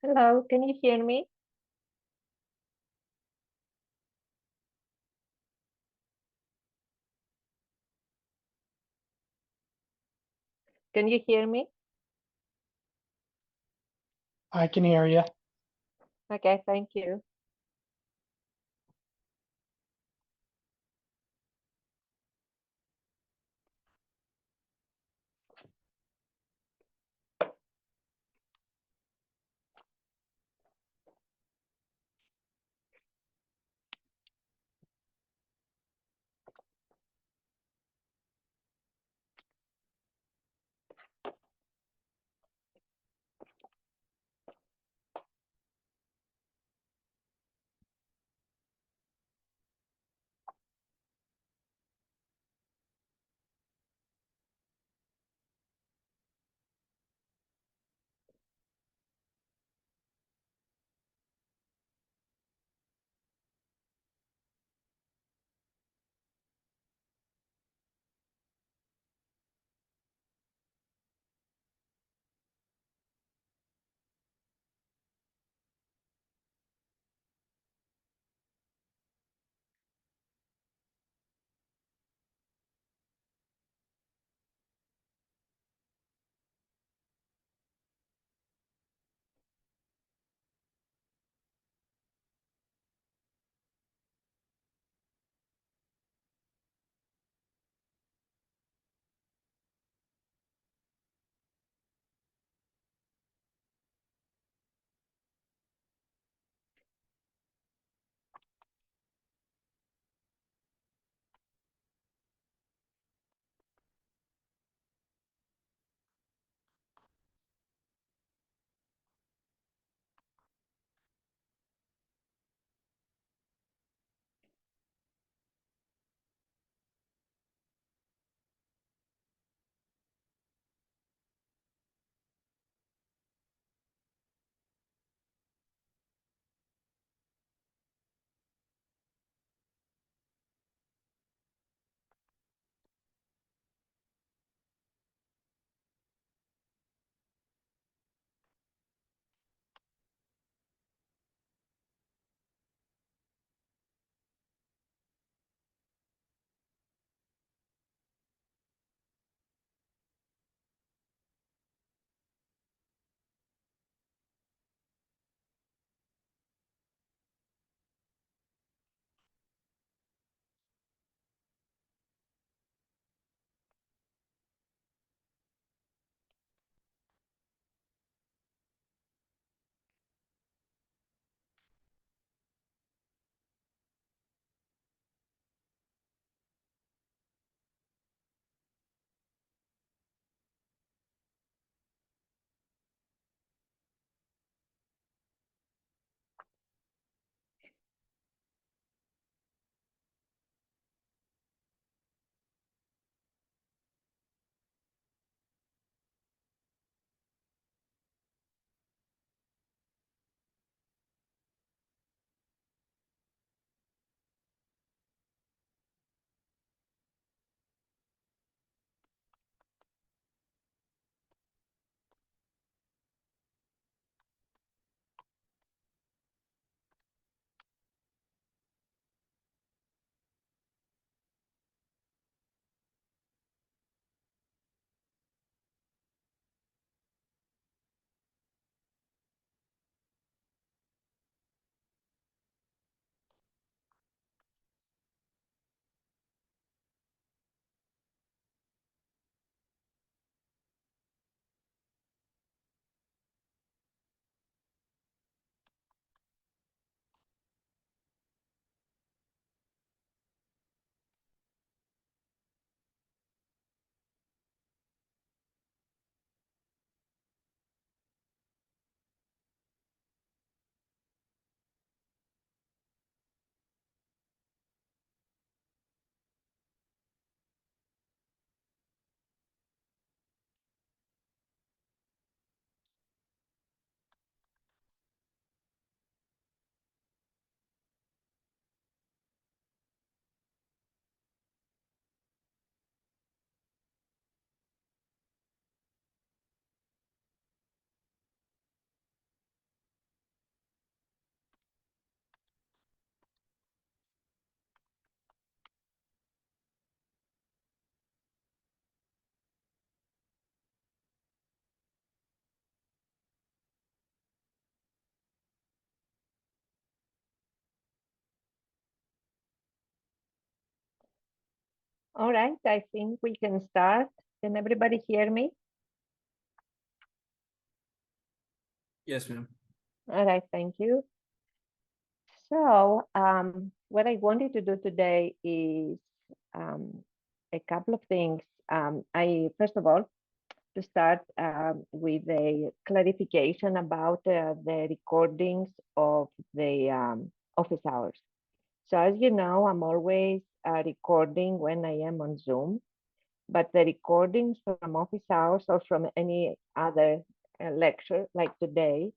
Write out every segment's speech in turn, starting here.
Hello, can you hear me? Can you hear me? I can hear you. Okay, thank you. All right, I think we can start. Can everybody hear me? Yes, ma'am. All right, thank you. So, what I wanted to do today is um, a couple of things. I first of all to start with a clarification about the recordings of the office hours. So, as you know, I'm always recording when I am on Zoom, but the recordings from office hours or from any other lecture like today,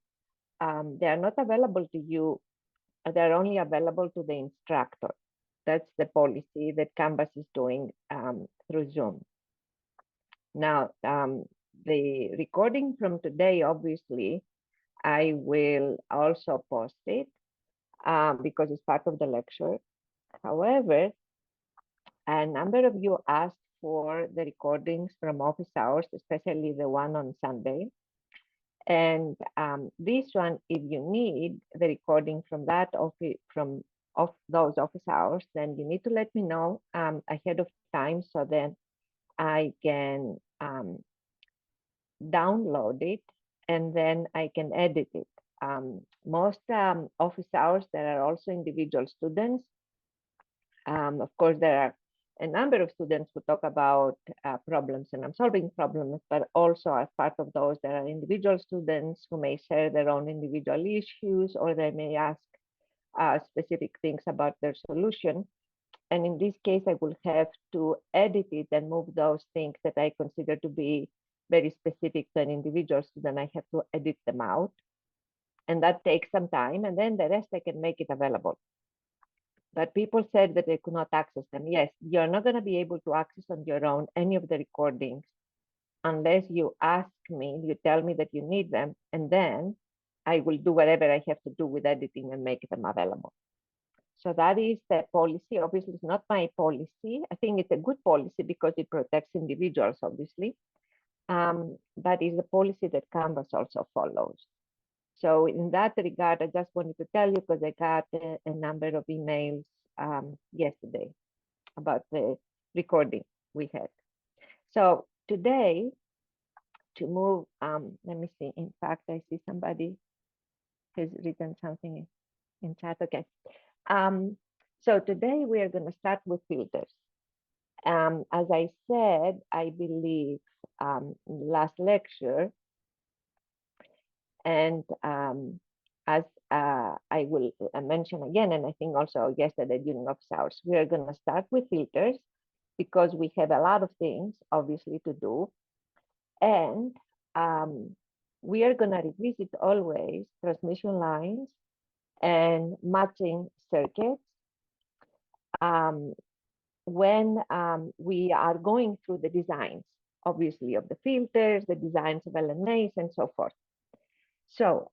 they are not available to you. They're only available to the instructor. That's the policy that Canvas is doing through Zoom. Now, the recording from today, obviously, I will also post it because it's part of the lecture. However, a number of you asked for the recordings from office hours, especially the one on Sunday. And this one, if you need the recording from that office, from of those office hours, then you need to let me know ahead of time so then I can download it and then I can edit it. Most office hours, there are also individual students. Of course, there are a number of students who talk about problems and I'm solving problems, but also as part of those, there are individual students who may share their own individual issues or they may ask specific things about their solution. And in this case, I will have to edit it and move those things that I consider to be very specific to an individual student. I have to edit them out. And that takes some time. And then the rest I can make it available. But people said that they could not access them. Yes, you're not going to be able to access on your own any of the recordings unless you ask me, you tell me that you need them, and then I will do whatever I have to do with editing and make them available. So that is the policy. Obviously, it's not my policy. I think it's a good policy because it protects individuals, obviously. But it's a policy that Canvas also follows. So in that regard, I just wanted to tell you because I got a number of emails yesterday about the recording we had. So today, to move, let me see. In fact, I see somebody has written something in chat. Okay. So today we are going to start with filters. As I said, I believe last lecture, and as I will mention again, and I think also yesterday during office hours, we are going to start with filters because we have a lot of things obviously to do. And we are going to revisit always transmission lines and matching circuits when we are going through the designs, obviously, of the filters, the designs of LNAs, and so forth. So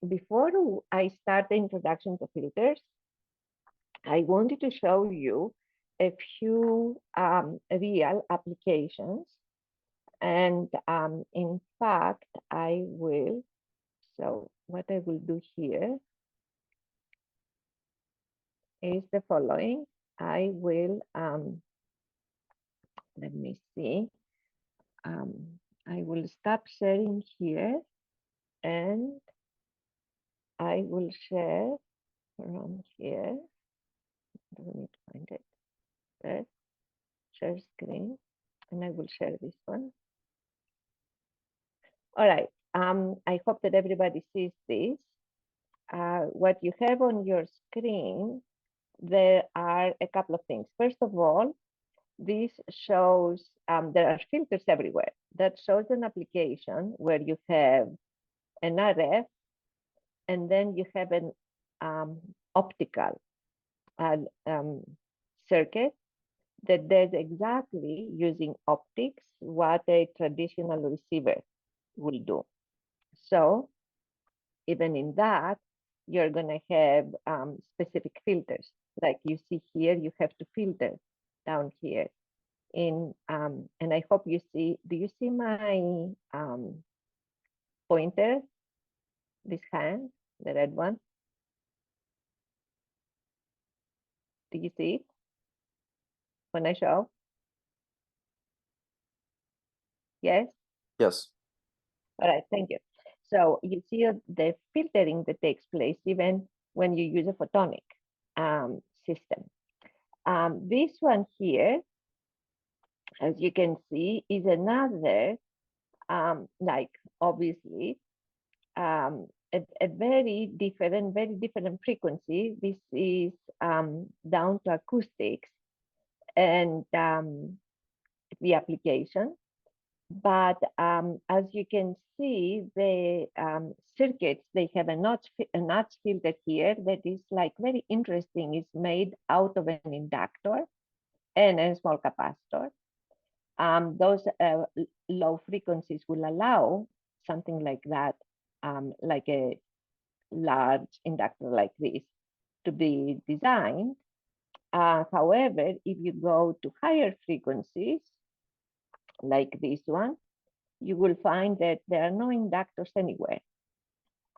before I start the introduction to filters, I wanted to show you a few real applications. And in fact, I will, so what I will do here is the following. I will, let me see, I will stop sharing here and I will share from here. I need to find it. There, share screen, and I will share this one. All right. I hope that everybody sees this. What you have on your screen, there are a couple of things. First of all, this shows there are filters everywhere. That shows an application where you have an RF and then you have an optical circuit that does exactly using optics what a traditional receiver will do. So even in that, you're going to have specific filters. Like you see here, you have to filter down here. And I hope you see, do you see my pointer, this hand, the red one? Do you see it when I show? Yes? Yes. All right, thank you. So you see the filtering that takes place even when you use a photonic system. This one here, as you can see, is another, like obviously, a very different frequency. This is down to acoustics and the application. But as you can see, the circuits, they have a notch filter here that is like very interesting. It's made out of an inductor and a small capacitor. Those low frequencies will allow something like that, like a large inductor like this, to be designed. However, if you go to higher frequencies, like this one, you will find that there are no inductors anywhere.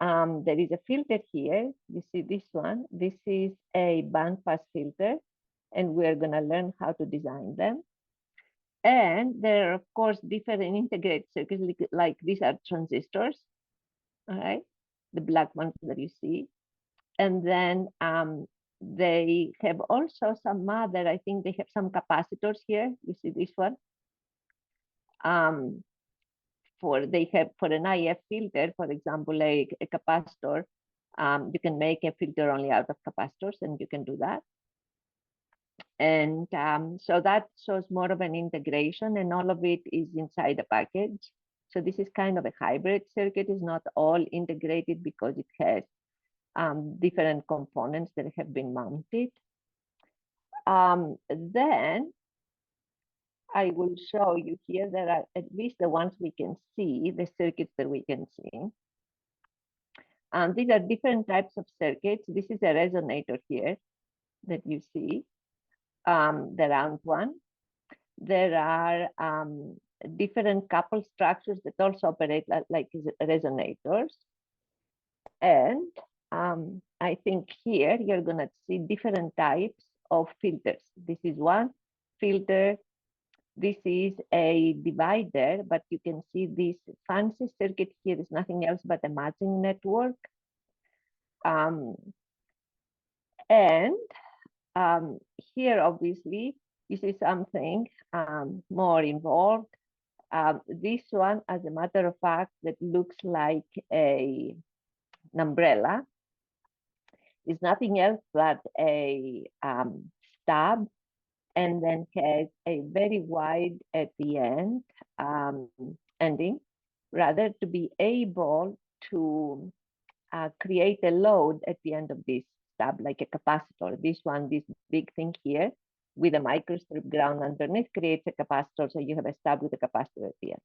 There is a filter here. You see this one. This is a bandpass filter, and we're going to learn how to design them. And there are, of course, different integrated circuits, like these are transistors, all right? The black ones that you see. And then they have also some other, I think they have some capacitors here. You see this one. They have for an IF filter, for example, a capacitor, you can make a filter only out of capacitors, and you can do that. And so that shows more of an integration, and all of it is inside the package. So this is kind of a hybrid circuit. It's not all integrated because it has different components that have been mounted. Then I will show you here, there are at least the ones we can see, the circuits that we can see. These are different types of circuits. This is a resonator here that you see, the round one. There are different couple structures that also operate like resonators. And I think here you're going to see different types of filters. This is one filter. This is a divider, but you can see this fancy circuit here is nothing else but a matching network. And here, obviously, this is something more involved. This one, as a matter of fact, that looks like an umbrella is nothing else but a stub, and then has a very wide at the end ending, rather to be able to create a load at the end of this stub, like a capacitor. This one, this big thing here, with a microstrip ground underneath, creates a capacitor. So you have a stub with a capacitor at the end.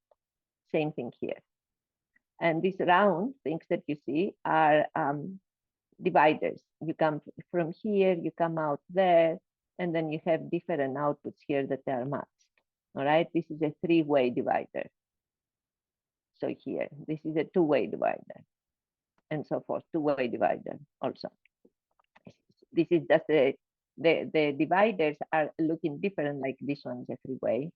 Same thing here. And these round things that you see are dividers. You come from here, you come out there, and then you have different outputs here that are matched. All right, this is a three-way divider. So here, this is a two-way divider, and so forth, two-way divider also. This is just the dividers are looking different, like this one is a three-way.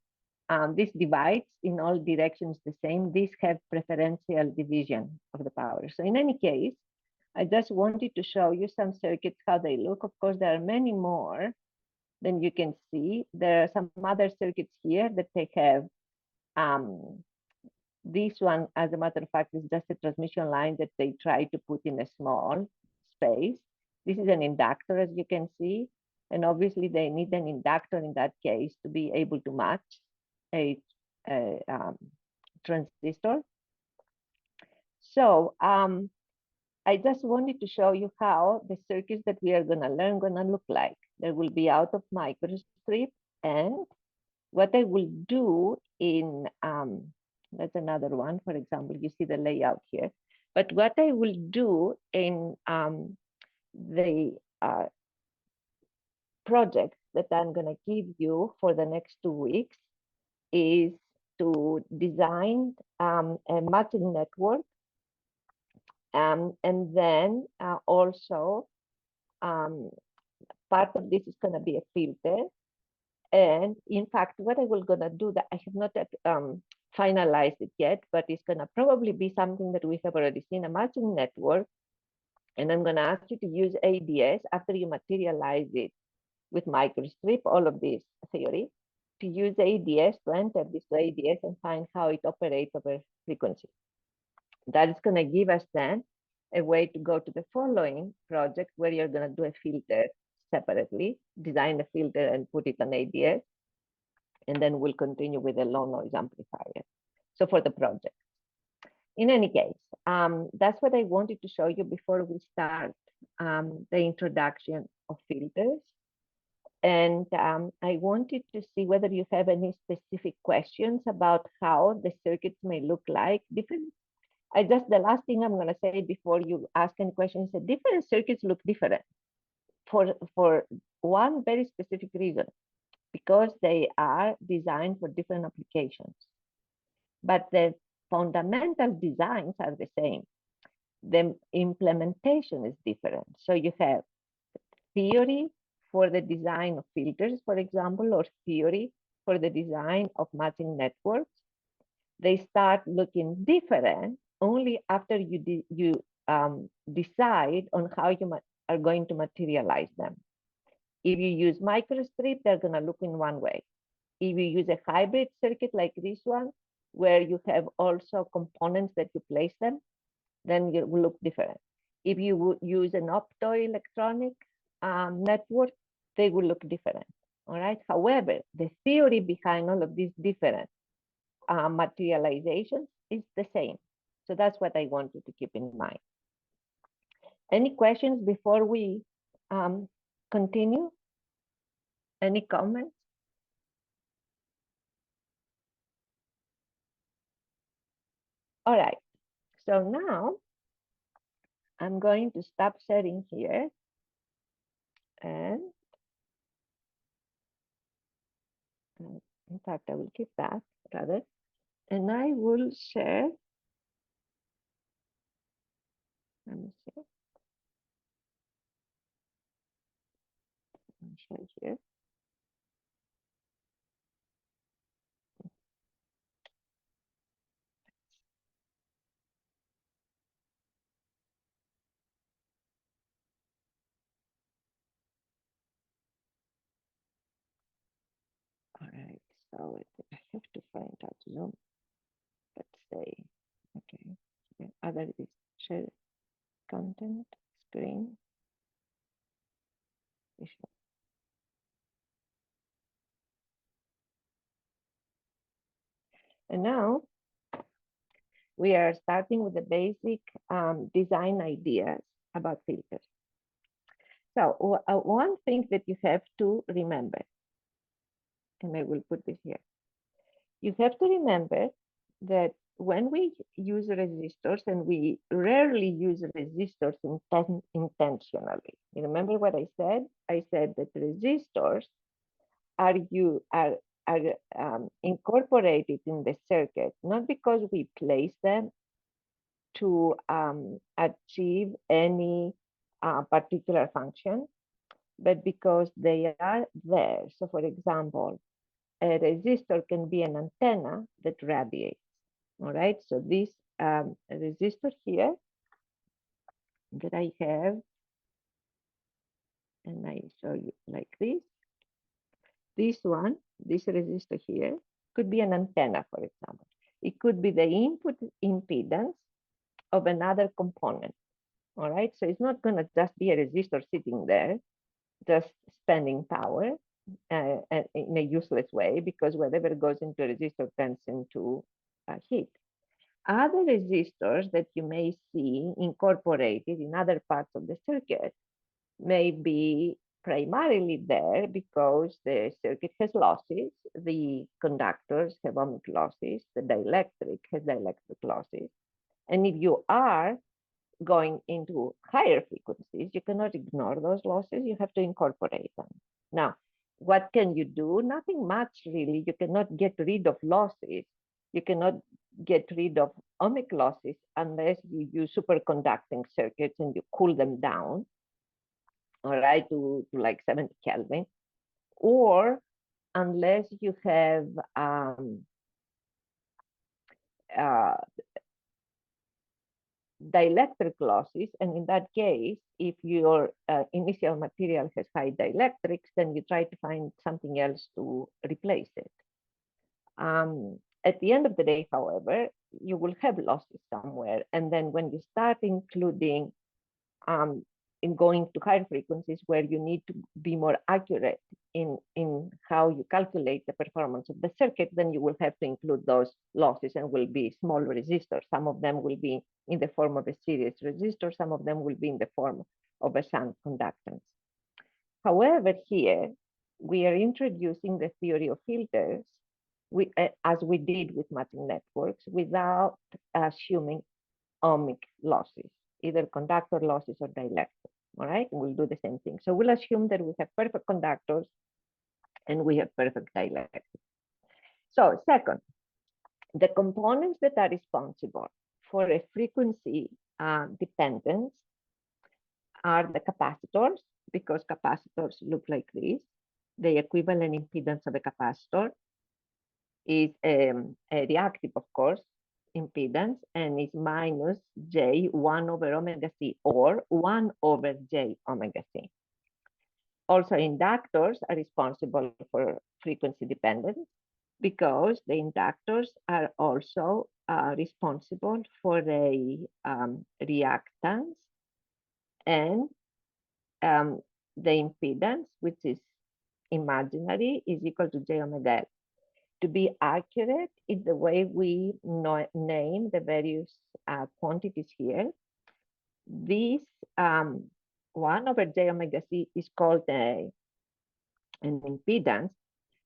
This divides in all directions the same. These have preferential division of the power. So in any case, I just wanted to show you some circuits, how they look. Of course, there are many more than you can see. There are some other circuits here that they have. This one, as a matter of fact, is just a transmission line that they try to put in a small space. This is an inductor, as you can see. And obviously, they need an inductor in that case to be able to match a transistor. So I just wanted to show you how the circuits that we are going to learn going to look like. There will be out of microstrip, and what I will do in, that's another one, for example, you see the layout here. But what I will do in the project that I'm going to give you for the next 2 weeks is to design a matching network. And then also part of this is going to be a filter. And in fact, what I will gonna do that I have not finalized it yet, but it's going to probably be something that we have already seen, a matching network. And I'm going to ask you to use ADS after you materialize it with microstrip, all of this theory, to use ADS, to enter this to ADS and find how it operates over frequency. That is going to give us then a way to go to the following project where you're going to do a filter separately, design a filter and put it on ADS, and then we'll continue with the low noise amplifier. So for the project. In any case, that's what I wanted to show you before we start the introduction of filters. And I wanted to see whether you have any specific questions about how the circuits may look like. The last thing I'm going to say before you ask any questions is that different circuits look different for one very specific reason, because they are designed for different applications. But the fundamental designs are the same. The implementation is different. So you have theory for the design of filters, for example, or theory for the design of matching networks. They start looking different only after you decide on how you are going to materialize them. If you use microstrip, they're going to look in one way. If you use a hybrid circuit like this one, where you have also components that you place them, then it will look different. If you would use an optoelectronic network, they will look different. All right. However, the theory behind all of these different materializations is the same. So that's what I want you to keep in mind. Any questions before we continue? Any comments? All right. So now I'm going to stop sharing here, and in fact, I will keep that rather, and I will share. Let me see. I'll share here. All right. So I have to find out Zoom. Let's say, okay. Yeah, other is share content screen. And now we are starting with the basic design ideas about filters. So one thing that you have to remember, and I will put this here, you have to remember that when we use resistors, and we rarely use resistors intentionally. You remember what I said? I said that resistors are incorporated in the circuit, not because we place them to achieve any particular function, but because they are there. So for example, a resistor can be an antenna that radiates. All right, so this resistor here that I have, and I show you like this one, this resistor here could be an antenna, for example. It could be the input impedance of another component. All right, so it's not going to just be a resistor sitting there, just spending power in a useless way, because whatever goes into a resistor turns into heat. Other resistors that you may see incorporated in other parts of the circuit may be primarily there because the circuit has losses, the conductors have ohmic losses, the dielectric has dielectric losses. And if you are going into higher frequencies, you cannot ignore those losses, you have to incorporate them. Now, what can you do? Nothing much really. You cannot get rid of losses. You cannot get rid of ohmic losses unless you use superconducting circuits and you cool them down, all right, to like 70 Kelvin, or unless you have uh, dielectric losses. And in that case, if your initial material has high dielectrics, then you try to find something else to replace it. At the end of the day, however, you will have losses somewhere. And then when you start including in going to higher frequencies where you need to be more accurate in how you calculate the performance of the circuit, then you will have to include those losses and will be small resistors. Some of them will be in the form of a series resistor, some of them will be in the form of a shunt conductance. However, here we are introducing the theory of filters as we did with matching networks without assuming ohmic losses, either conductor losses or dielectric. All right, we'll do the same thing. So we'll assume that we have perfect conductors and we have perfect dielectric. So second, the components that are responsible for a frequency dependence are the capacitors, because capacitors look like this. The equivalent impedance of a capacitor is a reactive, of course, impedance, and is minus j 1 over omega c, or 1 over j omega c. Also, inductors are responsible for frequency dependence because the inductors are also responsible for a reactance, and the impedance, which is imaginary, is equal to j omega l. To be accurate in the way we name the various quantities here, this 1 over j omega c is called an impedance,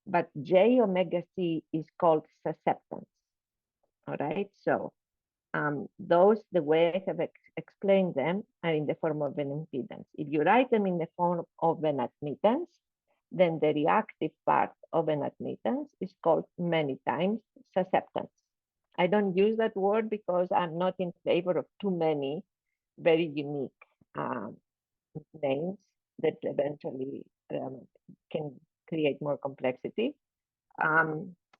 but j omega c is called susceptance. All right, so those, the way I have explained them, are in the form of an impedance. If you write them in the form of an admittance, then the reactive part of an admittance is called many times susceptance. I don't use that word because I'm not in favor of too many very unique names that eventually can create more complexity.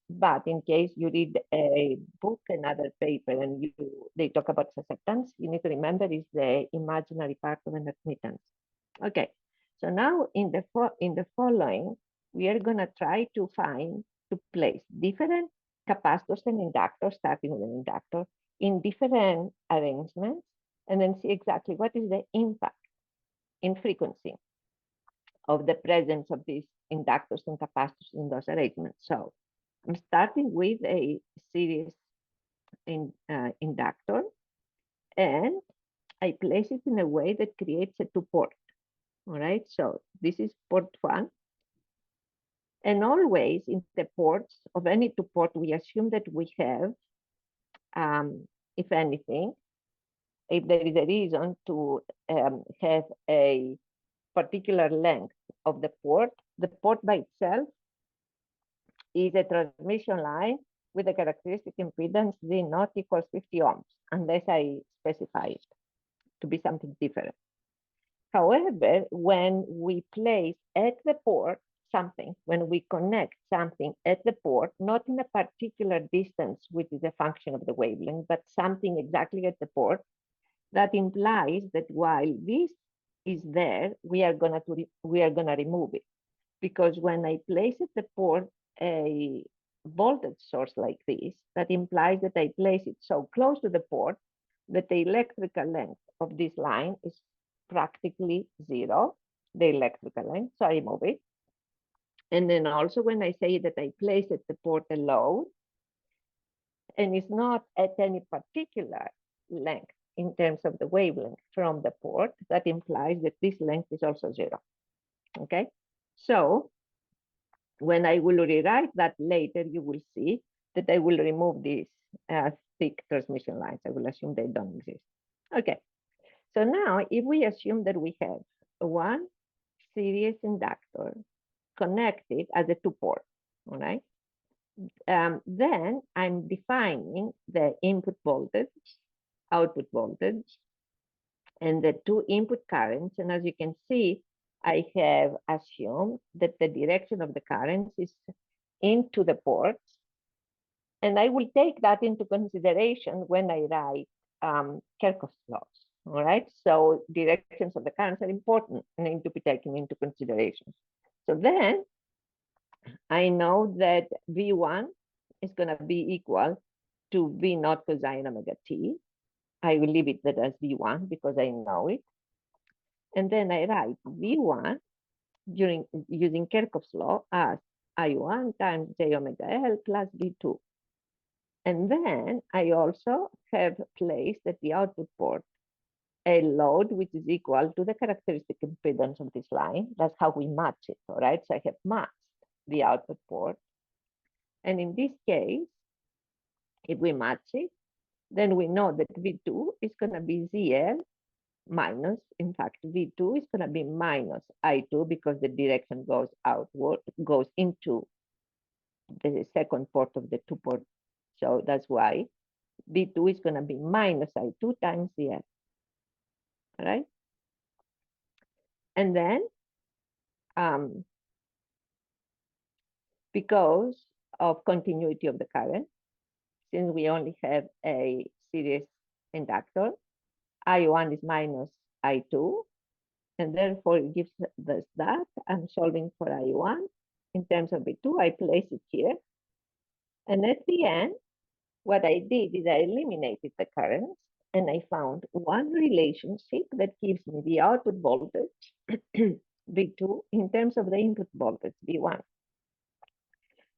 But in case you read a book, another paper, and they talk about susceptance, you need to remember is the imaginary part of an admittance. Okay, so now in the following, we are going to try to place different capacitors and inductors, starting with an inductor, in different arrangements, and then see exactly what is the impact in frequency of the presence of these inductors and capacitors in those arrangements. So I'm starting with a series inductor, and I place it in a way that creates a two-port. All right, so this is port 1. And always in the ports of any two-port, we assume that we have, if anything, if there is a reason to have a particular length of the port by itself is a transmission line with a characteristic impedance Z naught equals 50 ohms, unless I specify it to be something different. However, when we place at the port something, when we connect something at the port, not in a particular distance, which is a function of the wavelength, but something exactly at the port, that implies that while this is there, we are gonna remove it. Because when I place at the port a voltage source like this, that implies that I place it so close to the port that the electrical length of this line is practically zero, the electrical length, so I remove it. And then also when I say that I place at the port a load, and it's not at any particular length in terms of the wavelength from the port, that implies that this length is also zero, okay? So when I will rewrite that later, you will see that I will remove these thick transmission lines. I will assume they don't exist. Okay, so now if we assume that we have one series inductor connected as a two-port, all right? Then I'm defining the input voltage, output voltage, and the two input currents. And as you can see, I have assumed that the direction of the currents is into the ports, And I will take that into consideration when I write Kirchhoff's laws. All right. So directions of the currents are important and need to be taken into consideration. So then I know that V1 is going to be equal to V naught cosine omega t. I will leave it that as V1 because I know it. And then I write V1 using Kirchhoff's law as I1 times j omega L plus V2. And then I also have placed at the output port a load which is equal to the characteristic impedance of this line. That's how we match it, all right? So I have matched the output port. And in this case, if we match it, then we know that V2 is going to be ZL minus, in fact, V2 is going to be minus I2 because the direction goes outward, goes into the second port of the two port. So that's why V2 is going to be minus I2 times ZL, all right? And then because of continuity of the current, since we only have a series inductor, I1 is minus I2, and therefore it gives us that. I'm solving for I1 in terms of V2. I place it here. And at the end, what I did is I eliminated the currents, and I found one relationship that gives me the output voltage, V2, in terms of the input voltage, V1.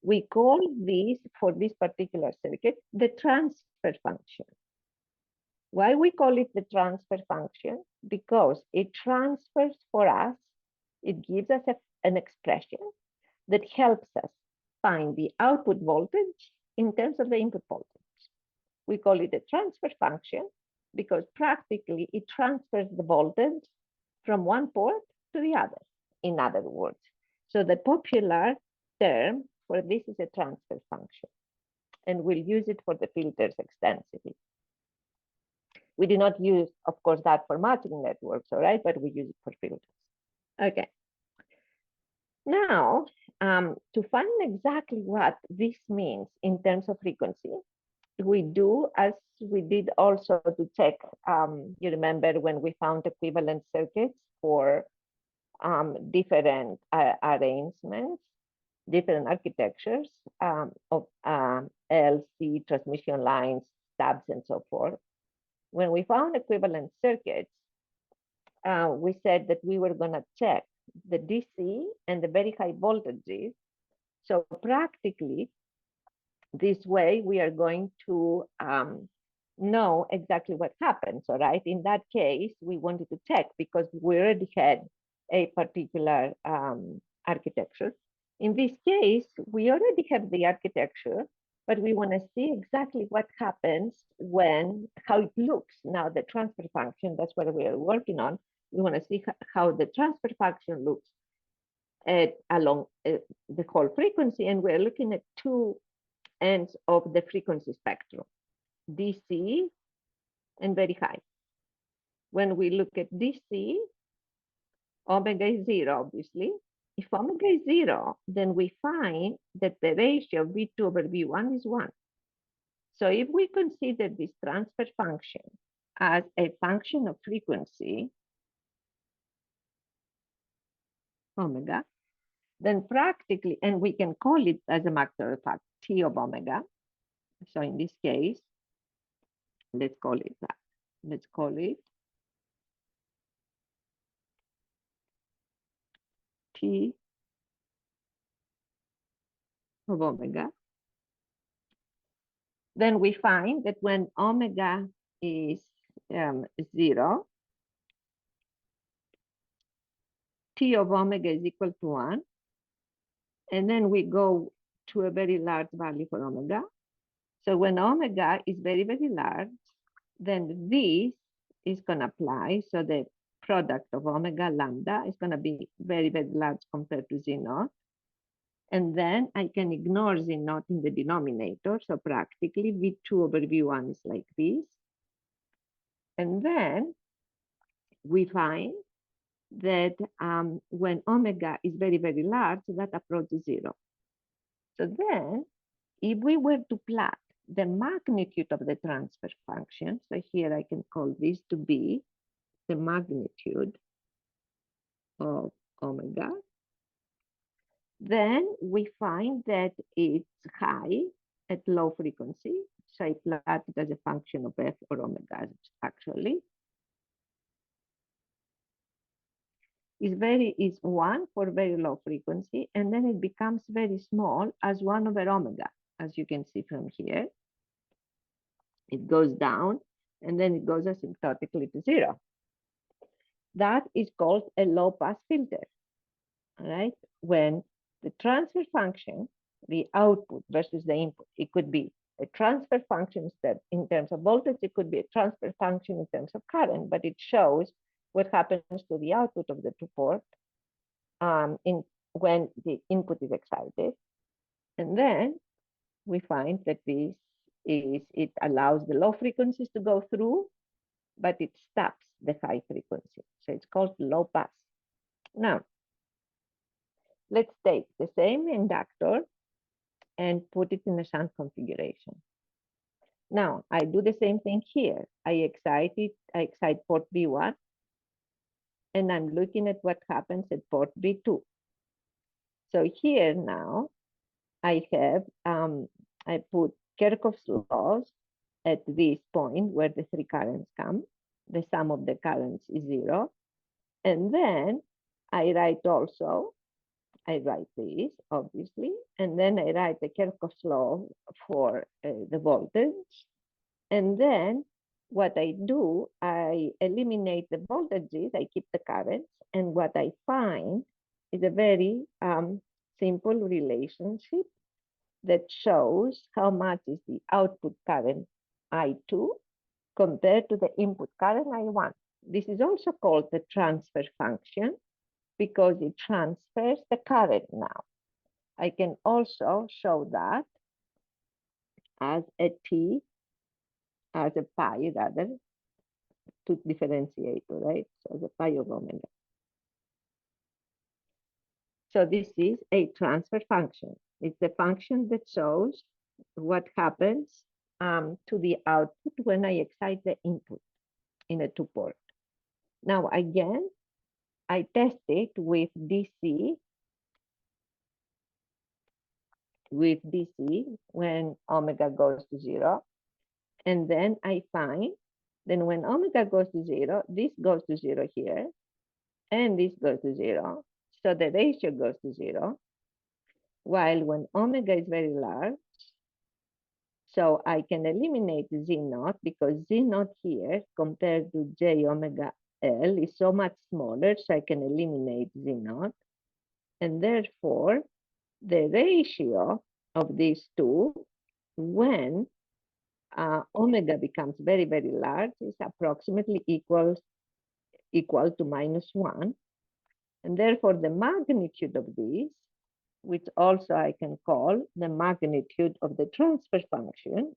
We call this, for this particular circuit, the transfer function. Why we call it the transfer function? Because it transfers for us, it gives us an expression that helps us find the output voltage in terms of the input voltage. We call it a transfer function because practically it transfers the voltage from one port to the other, in other words. So the popular term for this is a transfer function, and we'll use it for the filters extensively. We do not use, of course, that for matching networks, all right, but we use it for filters. Okay. Now, to find exactly what this means in terms of frequency, we do as we did also to check, you remember when we found equivalent circuits for different arrangements, different architectures of LC transmission lines, stubs, and so forth. When we found equivalent circuits, we said that we were going to check the DC and the very high voltages. So practically, this way we are going to know exactly what happens, all right? In that case, we wanted to check because we already had a particular architecture. In this case, we already have the architecture, but we want to see exactly what happens when, how it looks. Now the transfer function, that's what we are working on. We want to see how the transfer function looks along the whole frequency, and we're looking at two ends of the frequency spectrum, DC and very high. When we look at DC, omega is 0, obviously. If omega is 0, then we find that the ratio of V2 over V1 is 1. So if we consider this transfer function as a function of frequency, omega, then practically, and we can call it, as a matter of fact, T of omega. So in this case, let's call it that. Let's call it T of omega. Then we find that when omega is 0, T of omega is equal to 1. And then we go to a very large value for omega. So when omega is very, very large, then this is going to apply. So the product of omega lambda is going to be very, very large compared to Z naught. And then I can ignore Z naught in the denominator. So practically V2 over V1 is like this. And then we find that when omega is very, very large, that approaches 0. So then if we were to plot the magnitude of the transfer function, so here I can call this to be the magnitude of omega, then we find that it's high at low frequency. So I plot it as a function of f or omega actually. Is one for very low frequency, and then it becomes very small as 1/omega, as you can see from here. It goes down, and then it goes asymptotically to 0. That is called a low-pass filter, all right? When the transfer function, the output versus the input, it could be a transfer function instead in terms of voltage, it could be a transfer function in terms of current, but it shows what happens to the output of the two-port when the input is excited. And then we find that it allows the low frequencies to go through, but it stops the high frequency. So it's called low pass. Now, let's take the same inductor and put it in a shunt configuration. Now, I do the same thing here. I excite port B1, and I'm looking at what happens at port B2. So here now, I have, I put Kirchhoff's laws at this point where the three currents come. The sum of the currents is 0. And then I write this, obviously, and then I write the Kirchhoff's law for the voltage. And then what I do, I eliminate the voltages, I keep the currents, and what I find is a very simple relationship that shows how much is the output current I2 compared to the input current I1. This is also called the transfer function because it transfers the current now. I can also show that as a t, as a pi rather, to differentiate, right? So as a pi of omega. So this is a transfer function. It's the function that shows what happens to the output when I excite the input in a two-port. Now, again, I test it with DC when omega goes to 0. And then I find then when omega goes to 0, this goes to 0 here, and this goes to 0. So the ratio goes to 0. While when omega is very large, so I can eliminate Z naught because Z naught here compared to J omega L is so much smaller, so I can eliminate Z naught. And therefore, the ratio of these two, when omega becomes very, very large, is approximately equal to -1. And therefore, the magnitude of this, which also I can call the magnitude of the transfer function,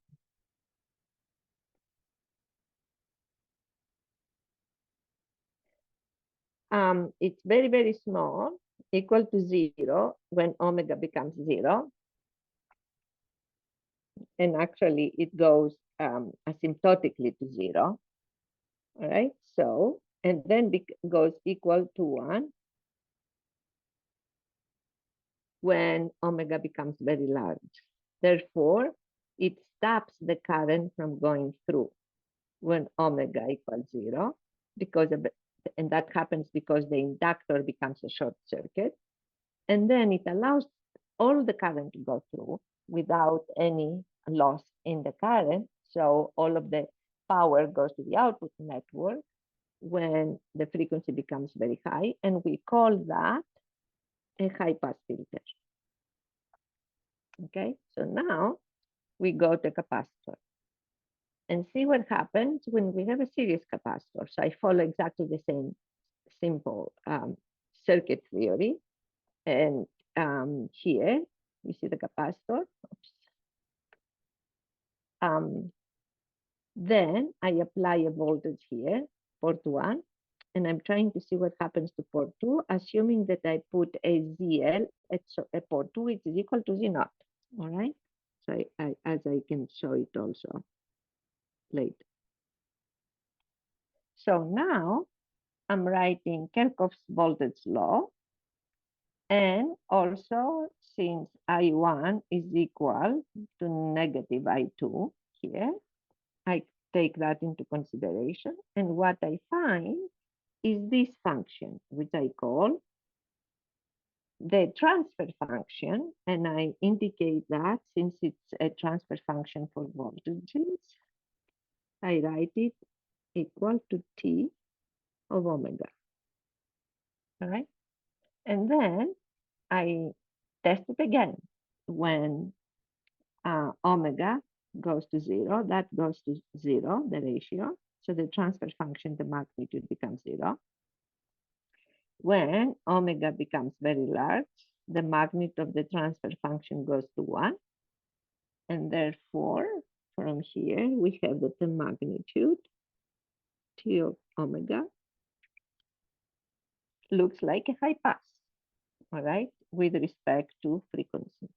it's very, very small, equal to 0 when omega becomes 0. And actually, it goes asymptotically to 0. All right, so, and then goes equal to 1 when omega becomes very large. Therefore, it stops the current from going through when omega equals 0, because of, and that happens because the inductor becomes a short circuit. And then it allows all the current to go through without any loss in the current. So all of the power goes to the output network when the frequency becomes very high. And we call that a high pass filter. Okay, so now we go to capacitor and see what happens when we have a series capacitor. So I follow exactly the same simple circuit theory. And here you see the capacitor. Then I apply a voltage here, port 1, and I'm trying to see what happens to port 2, assuming that I put a ZL at port 2, which is equal to Z naught. All right, as I can show it also later. So now I'm writing Kirchhoff's voltage law. And also, since I1 is equal to negative I2 here, I take that into consideration. And what I find is this function, which I call the transfer function. And I indicate that since it's a transfer function for voltages, I write it equal to T of omega. All right. And then I test it again when omega goes to 0, that goes to 0, the ratio. So the transfer function, the magnitude becomes 0. When omega becomes very large, the magnitude of the transfer function goes to 1. And therefore, from here, we have that the magnitude T of omega looks like a high pass, all right, with respect to frequency.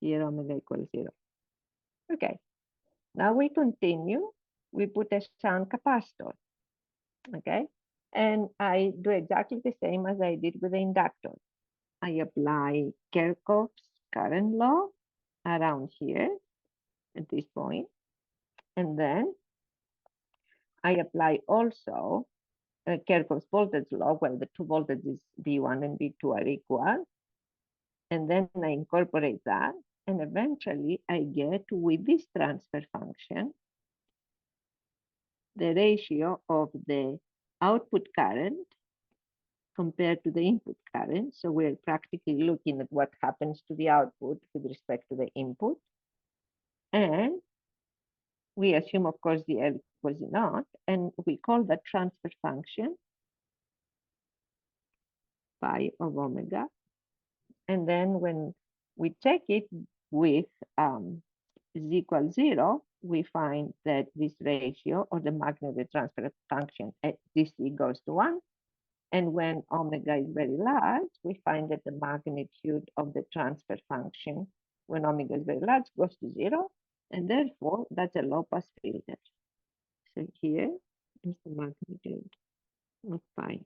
Here, omega equals 0. Okay, now we continue. We put a shunt capacitor, okay? And I do exactly the same as I did with the inductor. I apply Kirchhoff's current law around here at this point. And then I apply also Kirchhoff's voltage law, where the two voltages V1 and V2 are equal. And then I incorporate that. And eventually I get with this transfer function, the ratio of the output current compared to the input current. So we're practically looking at what happens to the output with respect to the input. And we assume, of course, the L equals naught, and we call that transfer function phi of omega. And then when we check it with z equals 0, we find that this ratio or the magnitude of the transfer function at dc goes to 1. And when omega is very large, we find that the magnitude of the transfer function when omega is very large goes to 0. And therefore, that's a low pass filter. So here is the magnitude of phi.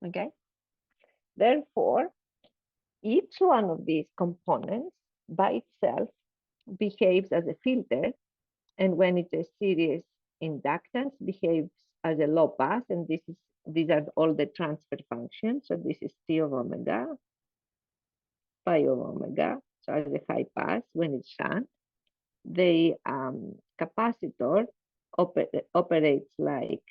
Okay. Therefore, each one of these components by itself behaves as a filter, and when it's a series inductance, behaves as a low pass, and these are all the transfer functions. So this is T of omega, phi of omega, so as a high pass when it's shunt. The capacitor operates like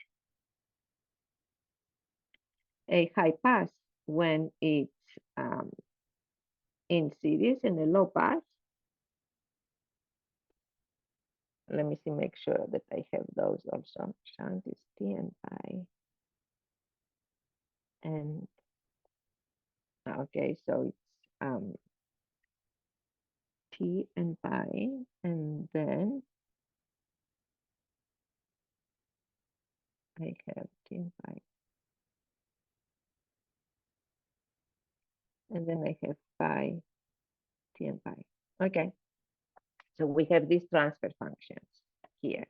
a high pass when it's in series, and a low pass. Let me see, make sure that I have those also. Shunt is T and phi. And okay, so it's T and phi, and then I have T and phi. And then I have phi, T and phi. Okay, so we have these transfer functions here.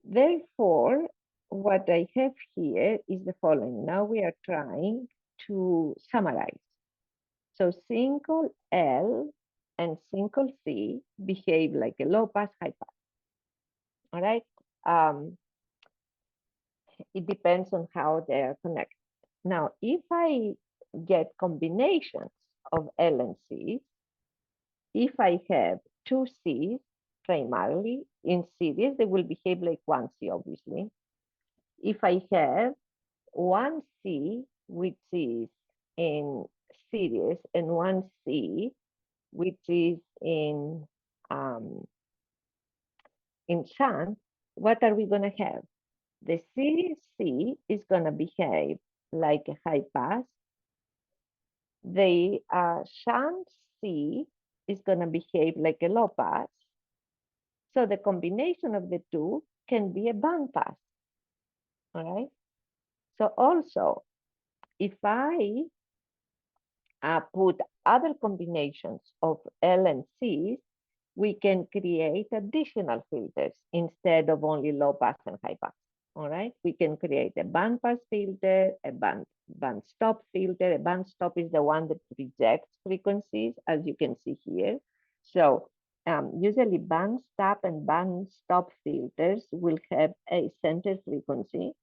Therefore, what I have here is the following. Now we are trying to summarize. So single L and single C behave like a low pass, high pass. All right. It depends on how they are connected. Now, if I get combinations of L and C, if I have two C's primarily in series, they will behave like one C, obviously. If I have one C, which is in series, and one C, which is in shunt, what are we going to have? The series C is going to behave like a high pass. The shunt C is going to behave like a low pass. So the combination of the two can be a band pass. all right? So also, if I put other combinations of L and Cs, we can create additional filters instead of only low pass and high pass. All right, we can create a band pass filter, a band stop filter. A band stop is the one that rejects frequencies, as you can see here. So usually band stop and band stop filters will have a center frequency,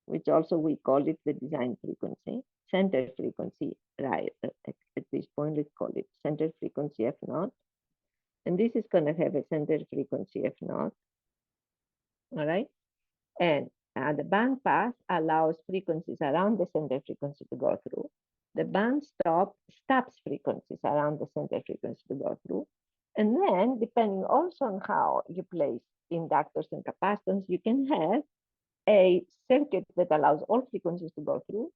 which also we call it the design frequency, center frequency, right? At this point, let's call it center frequency F naught. And this is going to have a center frequency F naught, all right? And the band pass allows frequencies around the center frequency to go through. The band stop stops frequencies around the center frequency to go through. And then, depending also on how you place inductors and capacitors, you can have a circuit that allows all frequencies to go through,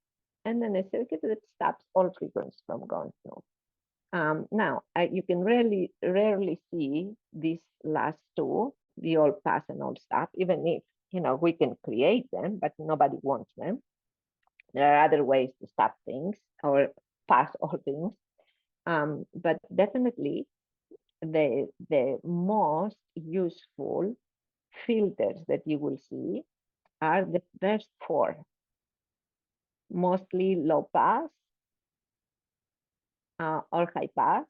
and then a circuit that stops all frequencies from going through. Now, you can rarely see these last two, the all pass and all stop, even if we can create them, but nobody wants them. There are other ways to stop things or pass all things, but definitely the most useful filters that you will see are the first four, mostly low pass or high pass.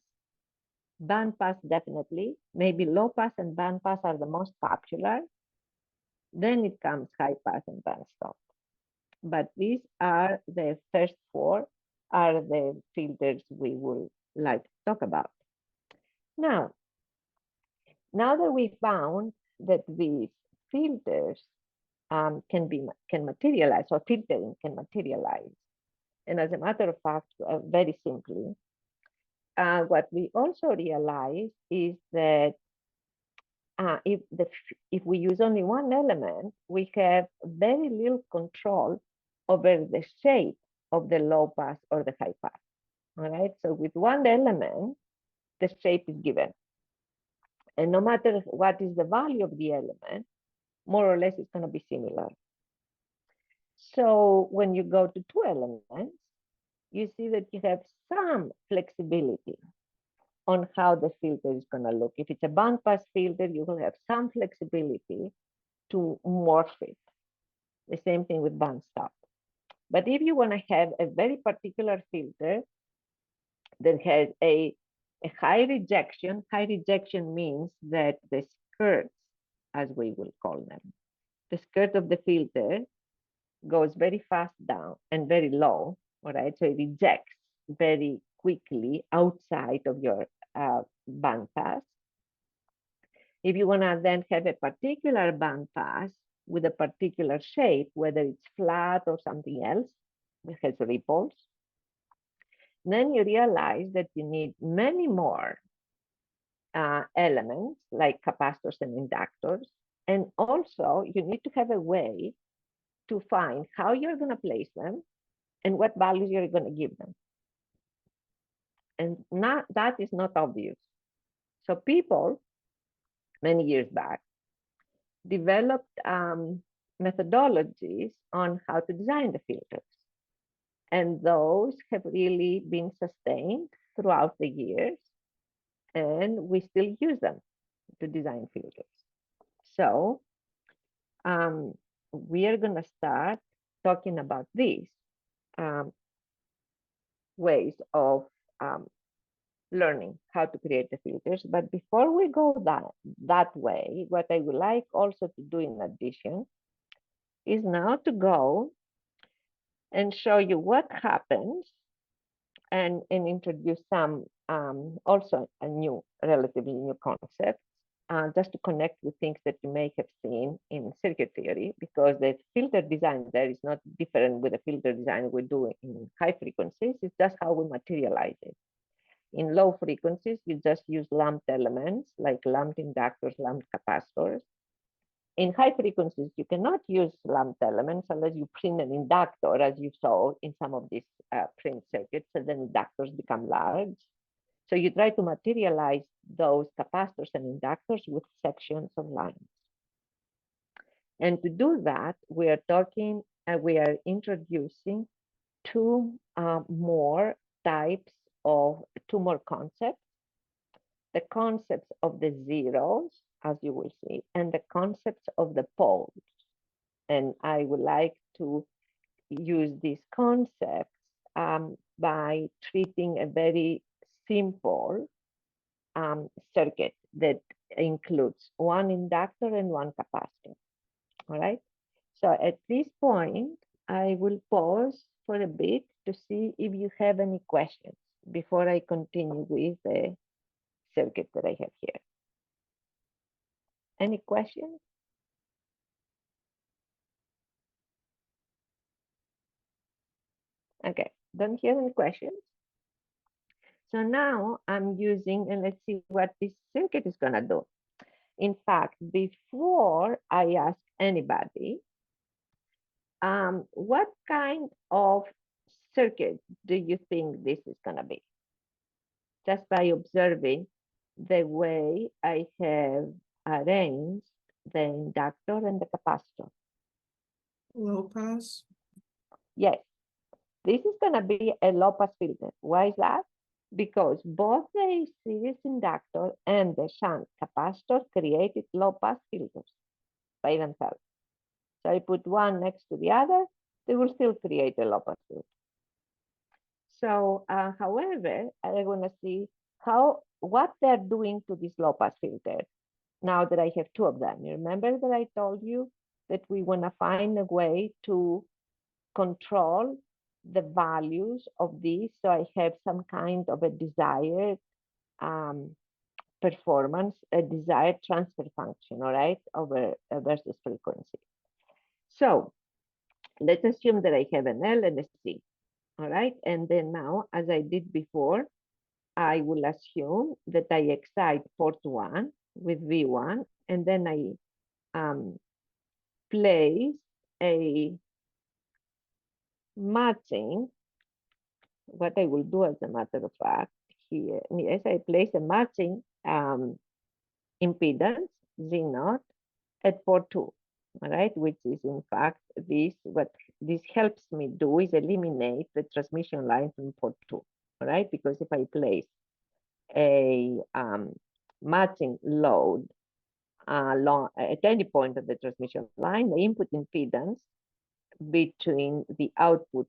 Band pass definitely, maybe low pass and band pass are the most popular. Then it comes high pass and band stop. But these are the first four are the filters we will like to talk about. Now, now that we found that these filters can materialize, or filtering can materialize, and as a matter of fact, very simply, what we also realize is that if we use only one element, we have very little control over the shape of the low pass or the high pass. All right. So with one element, the shape is given, and no matter what is the value of the element, more or less it's going to be similar. So when you go to two elements, you see that you have some flexibility on how the filter is going to look. If it's a band pass filter, you will have some flexibility to morph it. The same thing with band stop. But if you want to have a very particular filter that has a high rejection means that the skirts, as we will call them, the skirt of the filter goes very fast down and very low, all right? So it rejects very quickly outside of your band pass. If you want to then have a particular band pass with a particular shape, whether it's flat or something else, it has ripples, then you realize that you need many more elements like capacitors and inductors. And also you need to have a way to find how you're going to place them and what values you're going to give them. And that is not obvious. So people, many years back, developed methodologies on how to design the filters. And those have really been sustained throughout the years, and we still use them to design filters. So we are going to start talking about these ways of learning how to create the filters. But before we go that way, what I would like also to do in addition is now to go and show you what happens and introduce some also a relatively new concept, just to connect with things that you may have seen in circuit theory, because the filter design there is not different with the filter design we do in high frequencies. It's just how we materialize it. In low frequencies, you just use lumped elements like lumped inductors, lumped capacitors. In high frequencies, you cannot use lumped elements unless you print an inductor, as you saw in some of these print circuits, and then inductors become large. So you try to materialize those capacitors and inductors with sections of lines. And to do that, we are introducing more types of two more concepts, the concepts of the zeros, as you will see, and the concepts of the poles. And I would like to use these concepts by treating a very simple circuit that includes one inductor and one capacitor. All right. So at this point, I will pause for a bit to see if you have any questions before I continue with the circuit that I have here. Any questions? Okay, don't hear any questions. So now I'm using, and let's see what this circuit is gonna do. In fact, before I ask anybody, what kind of circuit do you think this is gonna be? Just by observing the way I have arranged the inductor and the capacitor. Low pass. Yes, this is going to be a low pass filter. Why is that? Because both the series inductor and the shunt capacitor created low pass filters by themselves. So I put one next to the other, they will still create a low pass filter. So, however, I'm going to see what they're doing to this low pass filter now that I have two of them. You remember that I told you that we want to find a way to control the values of these so I have some kind of a desired performance, a desired transfer function, all right, over versus frequency. So let's assume that I have an L and a C, all right? And then now, as I did before, I will assume that I excite port 1 with V1, and then I place a matching, what I will do as a matter of fact here, yes, I place a matching impedance, Z naught, at port 2, all right, which is in fact this, what this helps me do is eliminate the transmission line from port 2, all right, because if I place a matching load at any point of the transmission line, the input impedance between the output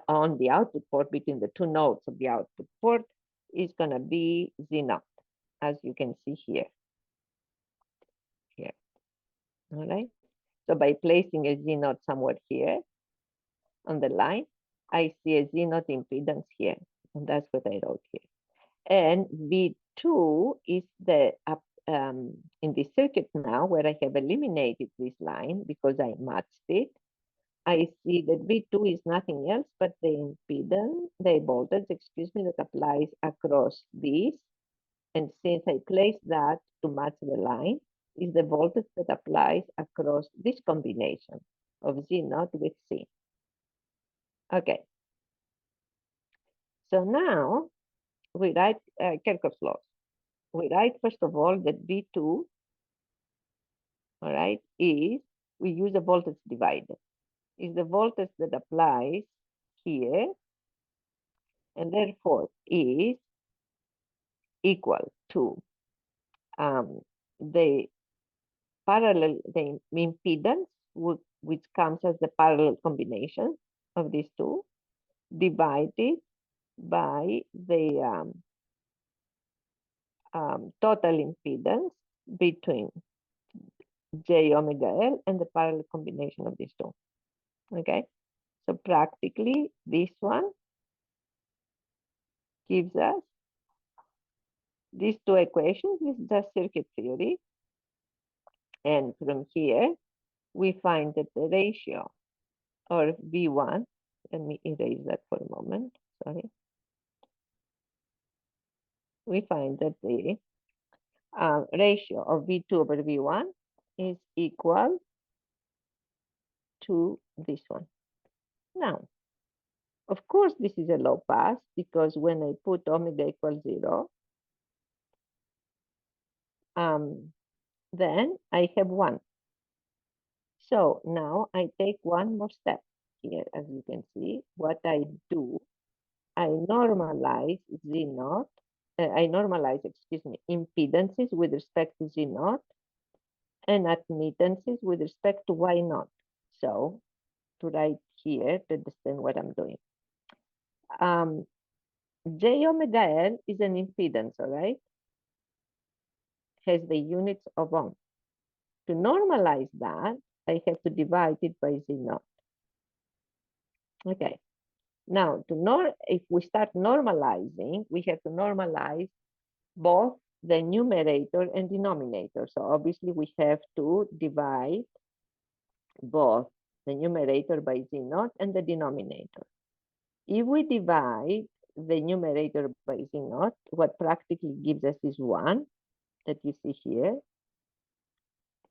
on the output port between the two nodes of the output port is going to be Z naught, as you can see here. Here, all right. So by placing a Z naught somewhere here on the line, I see a Z naught impedance here, and that's what I wrote here. And V2 is the in the circuit now where I have eliminated this line because I matched it. I see that V2 is nothing else but the impedance, the voltage, excuse me, that applies across this. And since I place that to match the line, is the voltage that applies across this combination of Z naught with C. Okay. So now we write Kirchhoff's laws. We write, first of all, that V2, all right, is, we use a voltage divider, is the voltage that applies here, and therefore is equal to the parallel, the impedance, which comes as the parallel combination of these two, divided by the total impedance between j omega L and the parallel combination of these two. Okay, so practically this one gives us these two equations. This is just circuit theory. And from here, we find that the ratio, or V1, let me erase that for a moment, sorry. We find that the ratio of V2 over V1 is equal to this one. Now, of course, this is a low pass because when I put omega equals 0, then I have 1. So now I take one more step here. As you can see, what I do, I normalize Z naught. I normalize, excuse me, impedances with respect to Z naught and admittances with respect to Y naught. So to write here to understand what I'm doing. J omega L is an impedance, all right? Has the units of ohm. To normalize that, I have to divide it by Z naught. Okay. Now, if we start normalizing, we have to normalize both the numerator and denominator. So obviously we have to divide both the numerator by Z naught and the denominator. If we divide the numerator by Z naught, what practically gives us is 1 that you see here.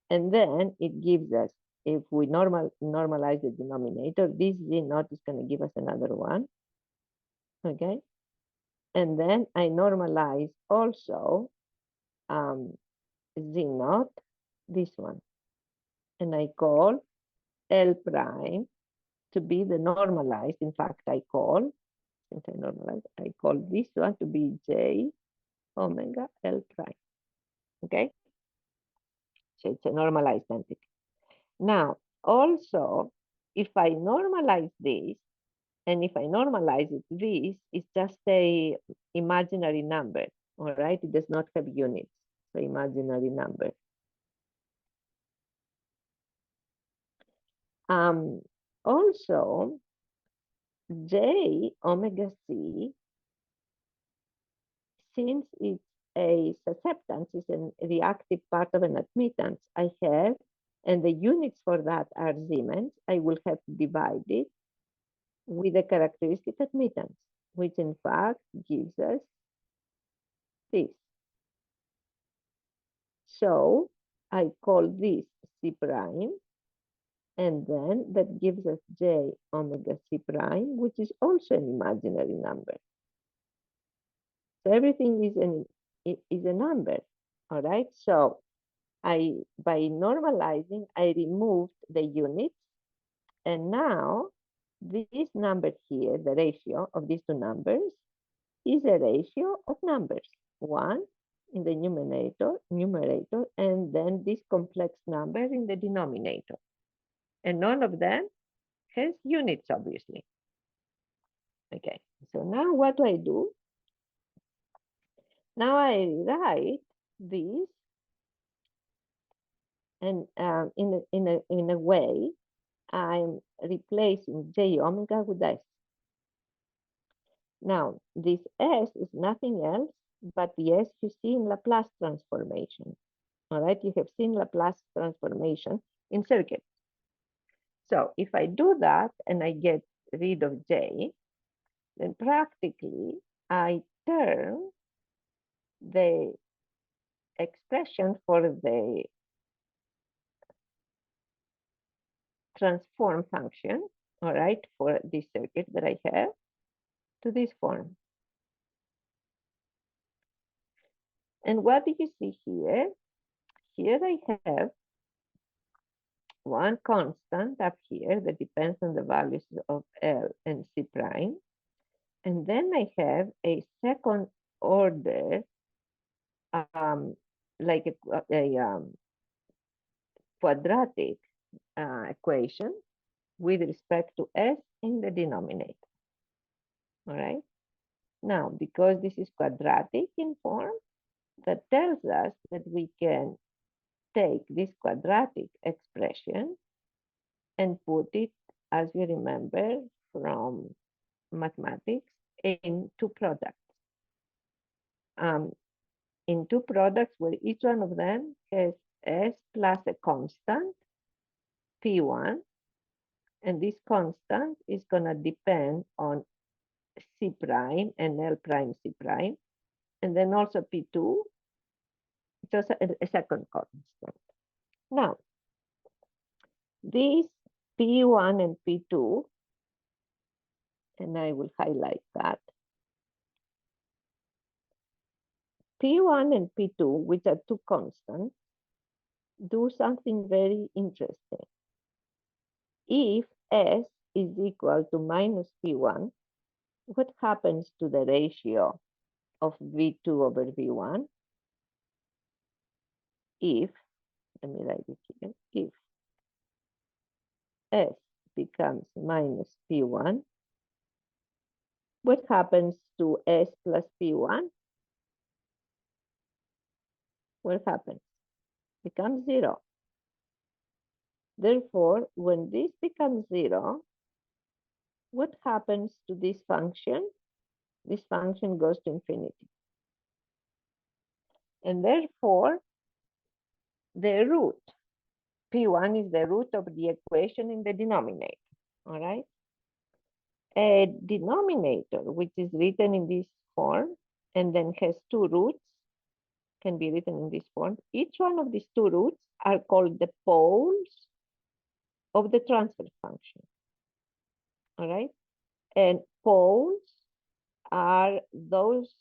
And then it gives us, if we normalize the denominator, this Z naught is going to give us another 1. Okay. And then I normalize also Z naught, this one. And I call L prime to be the normalized. In fact, since I normalize, I call this one to be J omega L prime. Okay? So it's a normalized entity. Now, also, if I normalize this, and if I normalize it, this is just a imaginary number, all right? It does not have units, so imaginary number. Also, J omega C, since it's a susceptance, is a reactive part of an admittance, I have, and the units for that are Siemens, I will have to divide it with a characteristic admittance, which in fact gives us this. So I call this C prime, and then that gives us J omega C prime, which is also an imaginary number. So everything is a number, all right? So by normalizing, I removed the units, and now this number here, the ratio of these two numbers, is a ratio of numbers. 1 in the numerator, and then this complex number in the denominator. And none of them has units, obviously. Okay, so now what do I do? Now I write this, and in a way, I'm replacing J omega with S. Now, this S is nothing else but the S you see in Laplace transformation. All right, you have seen Laplace transformation in circuits. So if I do that and I get rid of J, then practically I turn the expression for the transform function, all right, for this circuit that I have, to this form. And what do you see here? Here I have one constant up here that depends on the values of L and C prime. And then I have a second order, like a quadratic equation with respect to S in the denominator. All right. Now, because this is quadratic in form, that tells us that we can take this quadratic expression and put it, as you remember from mathematics, in two products. In two products where each one of them has S plus a constant, P1, and this constant is going to depend on C prime and L prime C prime, and then also P2, just a second constant. Now, these P1 and P2, and I will highlight that, P1 and P2, which are two constants, do something very interesting. if S is equal to minus P1, what happens to the ratio of V2 over V1? If, let me write it here, if S becomes minus P1, what happens to S plus P1? What happens? Becomes 0. Therefore, when this becomes 0, what happens to this function? This function goes to infinity. And therefore, the root, P1 is the root of the equation in the denominator, all right? A denominator, which is written in this form, and then has two roots, can be written in this form. Each one of these two roots are called the poles of the transfer function, all right? And poles are those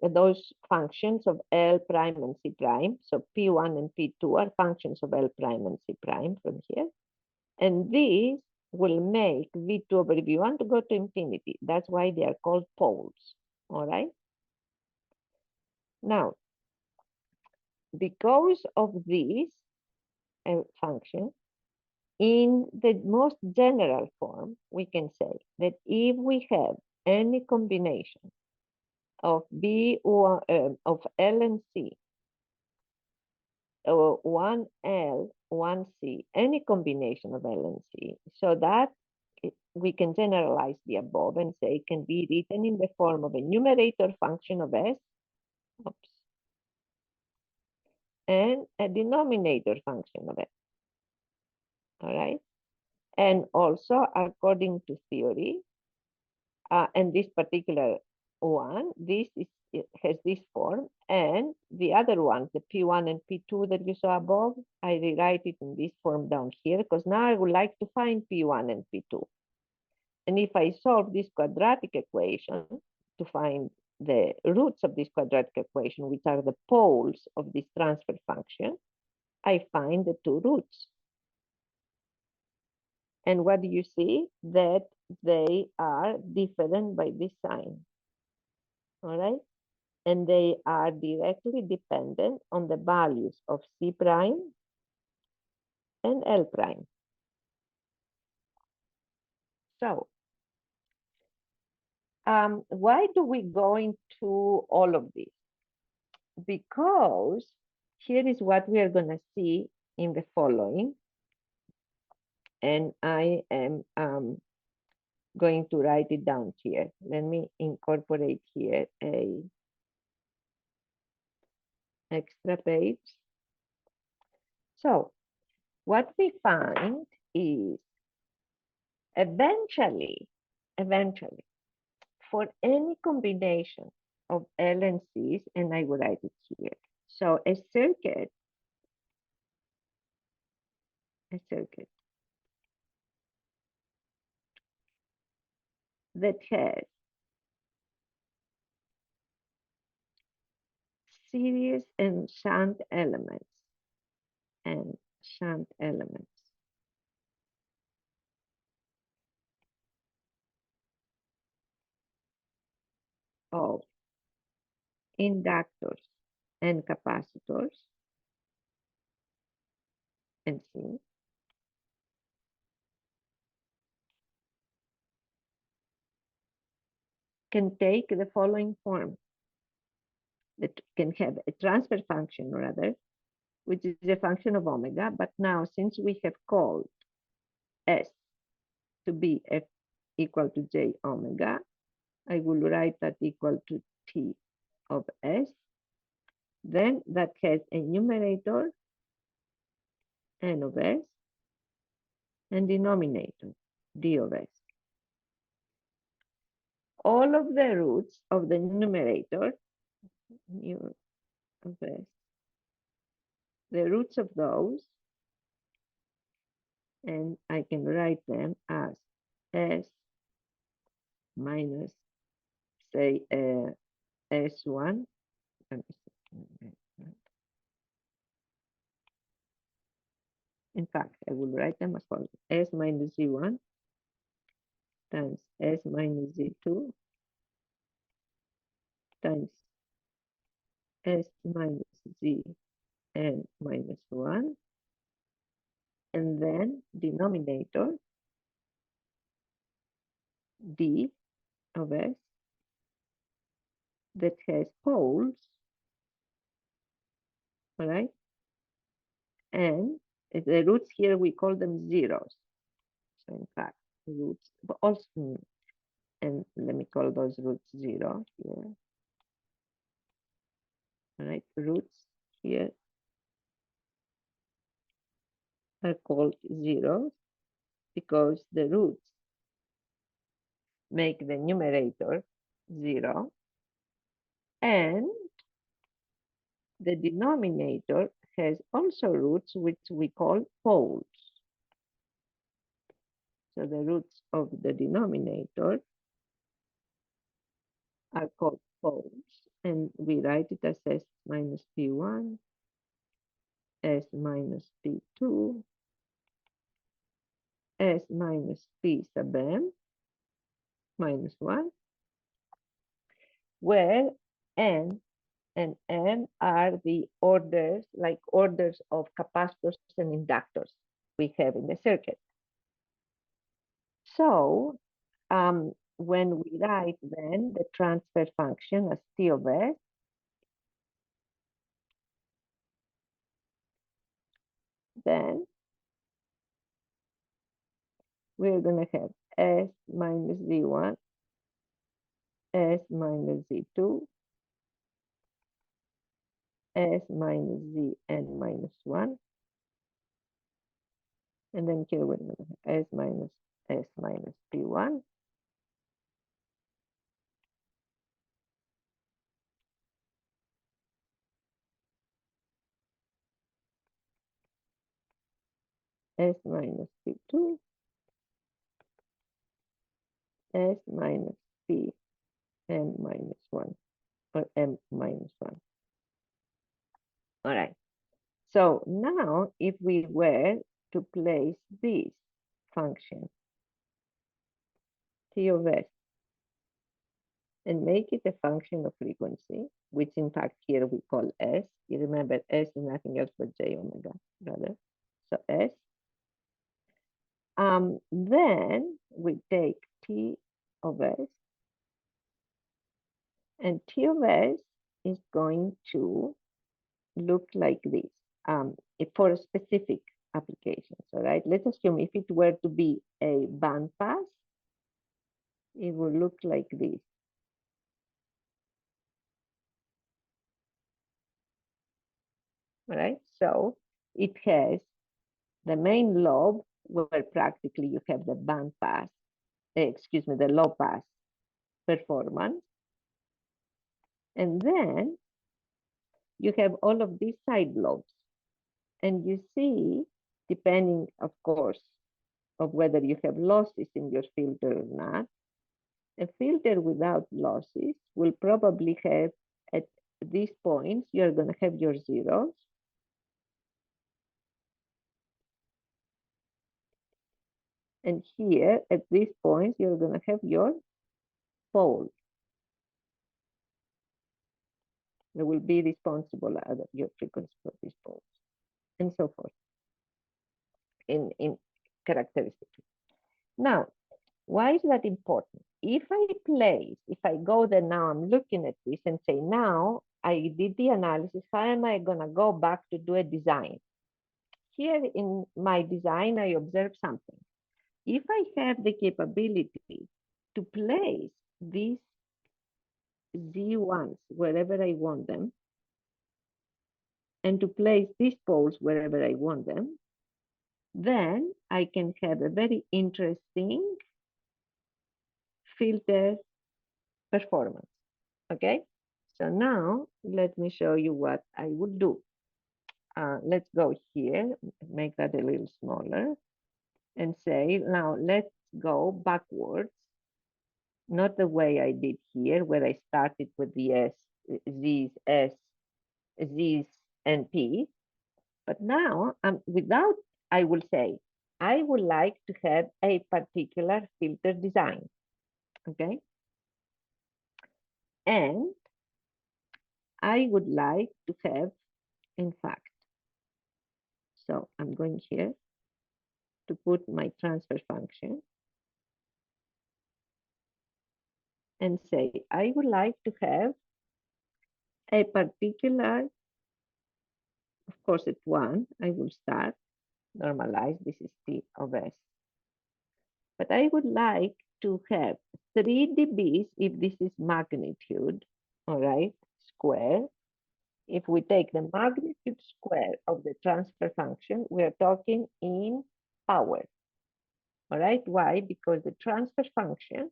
those functions of L prime and C prime. So P1 and P2 are functions of L prime and C prime from here. And these will make V2 over V1 to go to infinity. That's why they are called poles, all right? Now, because of this function, in the most general form, we can say that if we have any combination of of L and C, or 1L, 1C, any combination of L and C, so that we can generalize the above and say it can be written in the form of a numerator function of S, oops, and a denominator function of S, all right? And also, according to theory, and this particular one, it has this form, and the other ones, the P1 and P2 that you saw above, I rewrite it in this form down here, because now I would like to find P1 and P2. And if I solve this quadratic equation to find the roots of this quadratic equation, which are the poles of this transfer function, I find the two roots. And what do you see? That they are different by this sign, all right? And they are directly dependent on the values of C prime and L prime. So, why do we go into all of this? Because here is what we are going to see in the following. And I am going to write it down here. Let me incorporate here a extra page. So what we find is eventually, for any combination of L and C's, and I will write it here. So a circuit that has series and shunt elements of inductors and capacitors and C can take the following form, that can have a transfer function rather, which is a function of omega, but now since we have called S to be F equal to J omega, I will write that equal to T of S. Then that has a numerator, N of S, and denominator, D of S. All of the roots of the numerator, U of S, the roots of those, and I can write them as S minus, say, S1, In fact, I will write them as follows. S minus Z1 times S minus Z2 times S minus Zn minus 1, and then denominator D of S that has poles, all right? And the roots here, we call them zeros. So in fact, roots, but also, and let me call those roots 0 here. All right, roots here are called zeros because the roots make the numerator 0, and the denominator has also roots which we call poles. So the roots of the denominator are called poles, and we write it as S minus P1, S minus P2, S minus P sub m minus 1, where n and m are the orders, like orders of capacitors and inductors we have in the circuit. So when we write then the transfer function as T of S, then we're going to have S minus Z1, S minus Z2, S minus Zn minus 1, and then here we're going to have S minus P1, S minus P2, S minus P n minus 1, or m minus 1. All right. So now if we were to place this function, T of S, and make it a function of frequency, which in fact here we call S. You remember S is nothing else but J omega, rather. So S. Then we take T of S, and T of S is going to look like this for a specific application. So, right, let's assume if it were to be a band pass, it will look like this. All right, so it has the main lobe where practically you have the band pass, excuse me, the low pass performance. And then you have all of these side lobes. And you see, depending, of course, of whether you have losses in your filter or not, a filter without losses will probably have, at these points, you're going to have your zeros. And here, at these points, you're going to have your poles. They will be responsible at your frequency for these poles, and so forth in characteristics. Now, why is that important? If I go there now, I'm looking at this and say, now I did the analysis, how am I going to go back to do a design? Here in my design, I observe something. If I have the capability to place these Z1s wherever I want them, and to place these poles wherever I want them, then I can have a very interesting filter performance. Okay, so now let me show you what I would do. Let's go here, make that a little smaller, and say, now let's go backwards, not the way I did here, where I started with the Z's, and P's, but now without I will say, I would like to have a particular filter design, okay? And I would like to have, in fact, so I'm going here to put my transfer function and say, I would like to have a particular, of course, at 1, I will start, normalize, this is T of S. But I would like to have 3 dBs if this is magnitude, all right, square. If we take the magnitude square of the transfer function, we are talking in power, all right? Why? Because the transfer function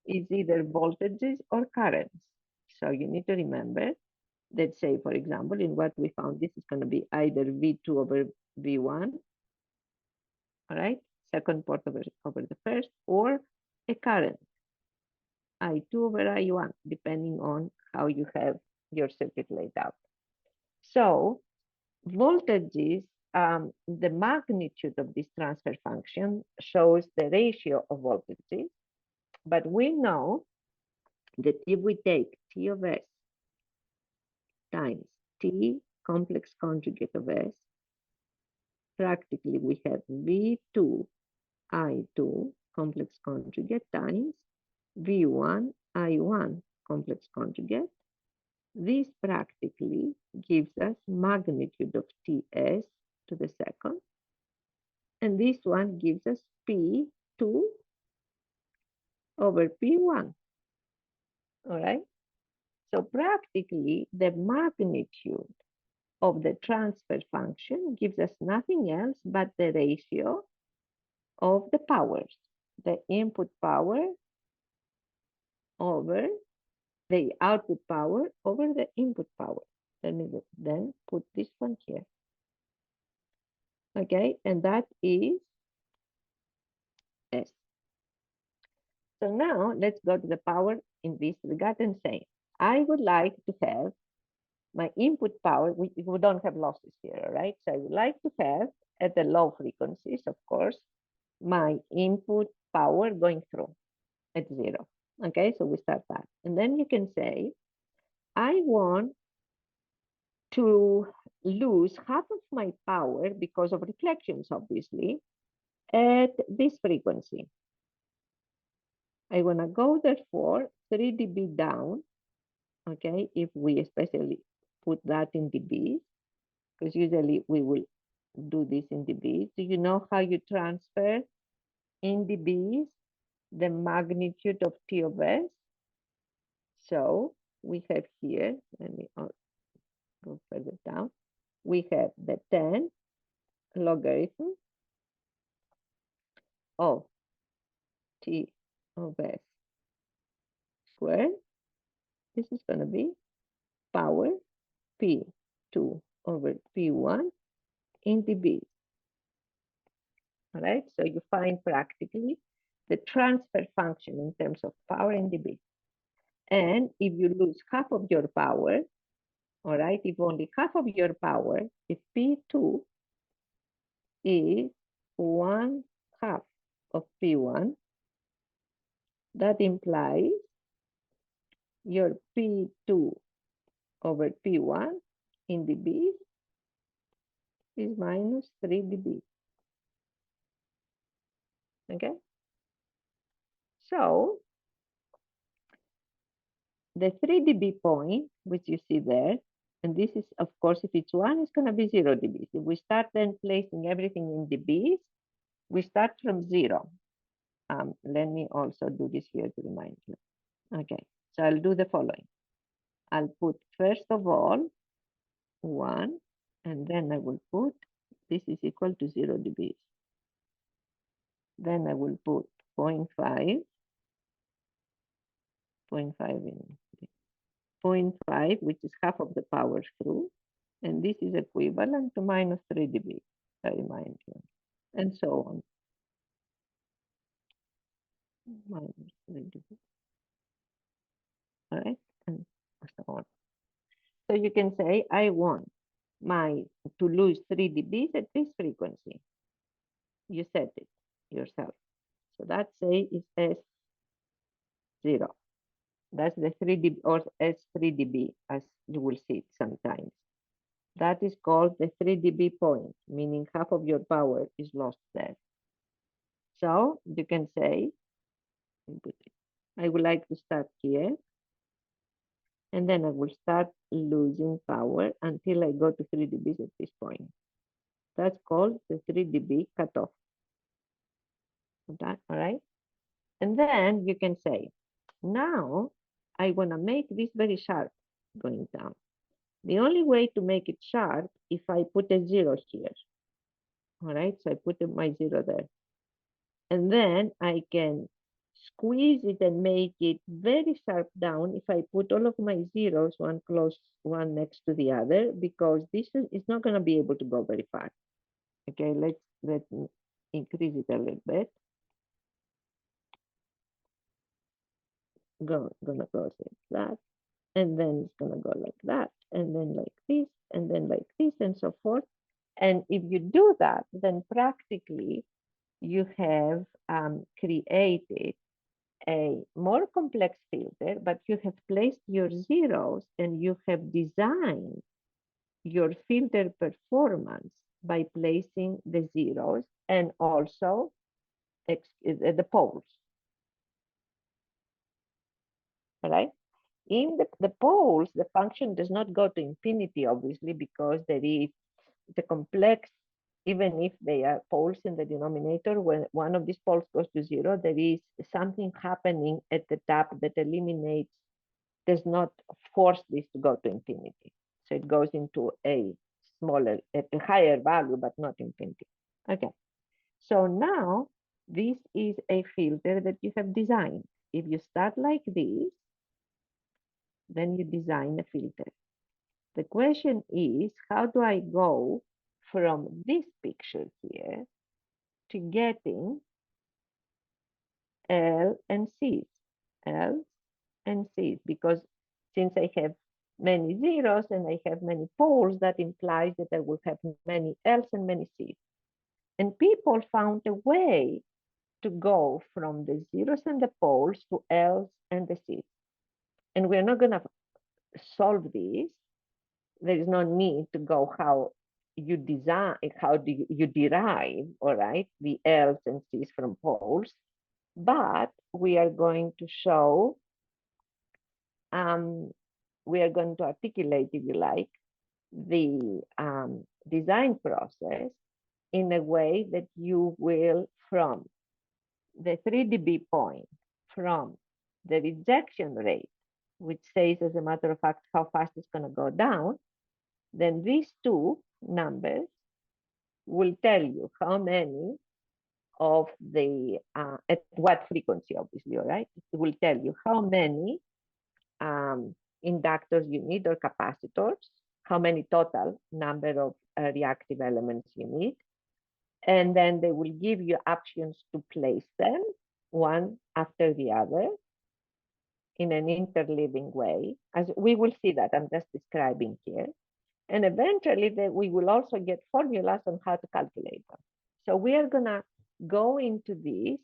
is either voltages or currents. So you need to remember, let's say, for example, in what we found, this is going to be either V2 over V1, all right, second port over the first, or a current, I2 over I1, depending on how you have your circuit laid out. So voltages, the magnitude of this transfer function shows the ratio of voltages, but we know that if we take T of S times T complex conjugate of S, practically we have V2 I2 complex conjugate times V1 I1 complex conjugate. This practically gives us magnitude of Ts to the second, and this one gives us P2 over P1, all right? So practically the magnitude of the transfer function gives us nothing else but the ratio of the powers, the input power over the output power over the input power. Let me then put this one here. Okay, and that is S. So now let's go to the power in this regard and say, I would like to have my input power, we don't have losses here, all right? So I would like to have at the low frequencies, of course, my input power going through at 0. Okay, so we start that. And then you can say, I want to lose half of my power because of reflections, obviously, at this frequency. I want to go, therefore, 3 dB down, okay, if we especially put that in dBs, because usually we will do this in dBs. Do you know how you transfer in dBs the magnitude of T of S? So we have here, let me go further down. We have the 10 logarithm of T of S squared. This is going to be power P2 over P1 in dB. All right, so you find practically the transfer function in terms of power in dB. And if you lose half of your power, all right, if only half of your power, if P2 is 1/2 of P1, that implies your P2 over P1 in dB is minus 3 dB. Okay? So the 3 dB point, which you see there, and this is, of course, if it's 1, it's going to be 0 dBs. If we start then placing everything in dBs, we start from 0. Let me also do this here to remind you. Okay, so I'll do the following. I'll put, first of all, 1, and then I will put, this is equal to 0 dBs. Then I will put 0.5, 0.5 in 0.5, which is half of the power through, and this is equivalent to minus 3 dB, I remind you, and so on. Minus 3 dB. All right, and so on. So you can say, I want to lose 3 dBs at this frequency. You set it yourself. So that say is S0. That's the 3dB or S3dB, as you will see it sometimes. That is called the 3dB point, meaning half of your power is lost there. So you can say, I would like to start here, and then I will start losing power until I go to 3 dBs at this point. That's called the 3 dB cutoff. Okay, all right? And then you can say, now I want to make this very sharp going down. The only way to make it sharp if I put a 0 here. All right, so I put my 0 there. And then I can squeeze it and make it very sharp down if I put all of my zeros one close, one next to the other, because this is not going to be able to go very far. Okay, let me increase it a little bit. Gonna go like that, and then it's gonna go like that, and then like this, and then like this, and so forth. And if you do that, then practically you have created a more complex filter, but you have placed your zeros and you have designed your filter performance by placing the zeros and also the poles, right? In the poles, the function does not go to infinity, obviously, because there is the complex, even if they are poles in the denominator, when one of these poles goes to 0, there is something happening at the top that eliminates, does not force this to go to infinity. So it goes into a smaller, a higher value, but not infinity. Okay, so now this is a filter that you have designed. If you start like this, then you design a filter. The question is, how do I go from this picture here to getting L and C's, L and C's, because since I have many zeros and I have many poles, that implies that I will have many L's and many C's. And people found a way to go from the zeros and the poles to L's and the C's. And we're not going to solve this. There is no need to go how you design, how do you derive, all right, the L's and C's from poles, but we are going to show, we are going to articulate, if you like, the design process in a way that you will, from the 3 dB point, from the rejection rate, which says, as a matter of fact, how fast it's going to go down, then these two numbers will tell you how many of the, at what frequency, obviously, all right? It will tell you how many inductors you need or capacitors, how many total number of reactive elements you need. And then they will give you options to place them one after the other in an interleaving way. As we will see that, I'm just describing here. And eventually we will also get formulas on how to calculate them. So we are gonna go into this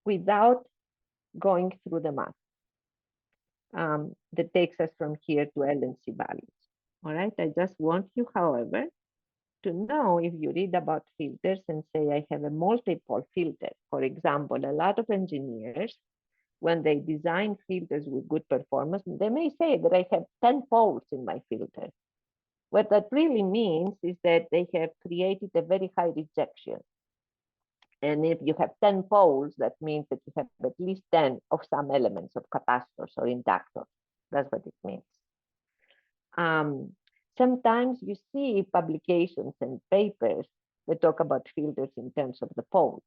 without going through the math that takes us from here to L and C values. All right, I just want you, however, to know, if you read about filters and say, I have a multi-pole filter, for example, a lot of engineers, when they design filters with good performance, they may say that I have 10 poles in my filter. What that really means is that they have created a very high rejection. And if you have 10 poles, that means that you have at least 10 of some elements of capacitors or inductors. That's what it means. Sometimes you see publications and papers that talk about filters in terms of the poles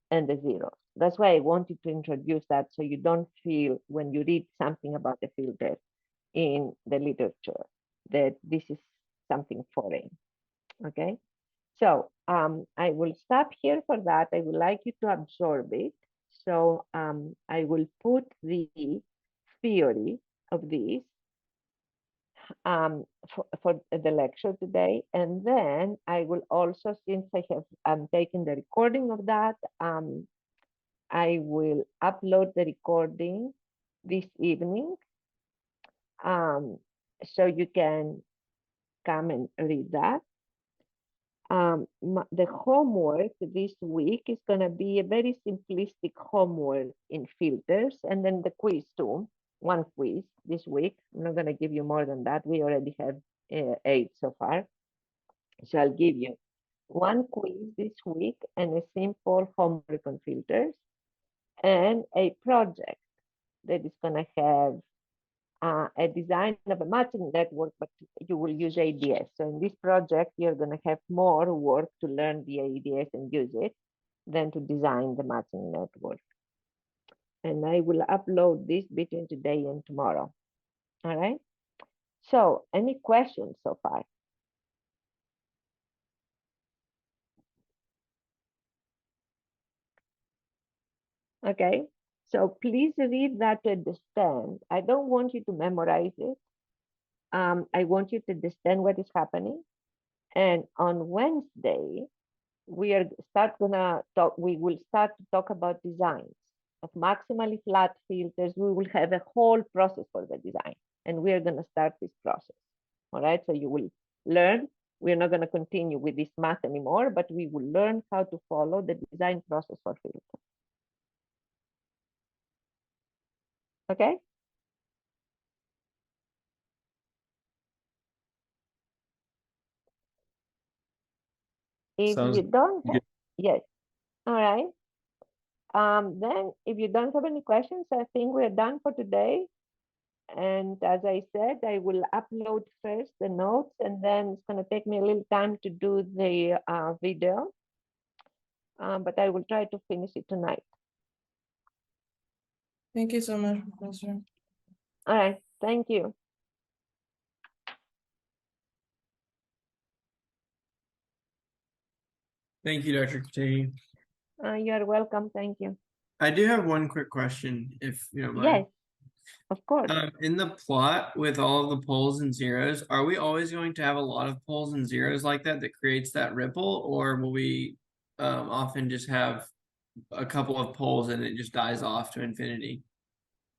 and the zeros. That's why I wanted to introduce that, so you don't feel when you read something about the filter in the literature that this is something foreign. Okay, so I will stop here for that. I would like you to absorb it. So I will put the theory of this for the lecture today. And then I will also, since I have taken the recording of that, I will upload the recording this evening, so you can come and read that. The homework this week is going to be a very simplistic homework in filters, and then the quiz too. One quiz this week. I'm not going to give you more than that. We already have 8 so far. So I'll give you one quiz this week and a simple homework on filters and a project that is going to have a design of a matching network, but you will use ADS. So in this project, you're going to have more work to learn the ADS and use it than to design the matching network. And I will upload this between today and tomorrow. All right. So any questions so far? Okay. So please read that to understand. I don't want you to memorize it. I want you to understand what is happening. And on Wednesday, we will start to talk about designs of maximally flat filters. We will have a whole process for the design, and we are going to start this process. All right, so you will learn. We're not going to continue with this math anymore, but we will learn how to follow the design process for filters. Okay. If Sounds you don't have, good. yes, all right. Then if you don't have any questions, I think we're done for today. And as I said, I will upload first the notes, and then it's going to take me a little time to do the video. But I will try to finish it tonight. Thank you so much, Professor. All right, thank you. Thank you, Dr. Katani. You're welcome, thank you. I do have one quick question, if you don't mind. Yes, of course. In the plot with all of the poles and zeros, are we always going to have a lot of poles and zeros like that creates that ripple, or will we often just have a couple of poles and it just dies off to infinity?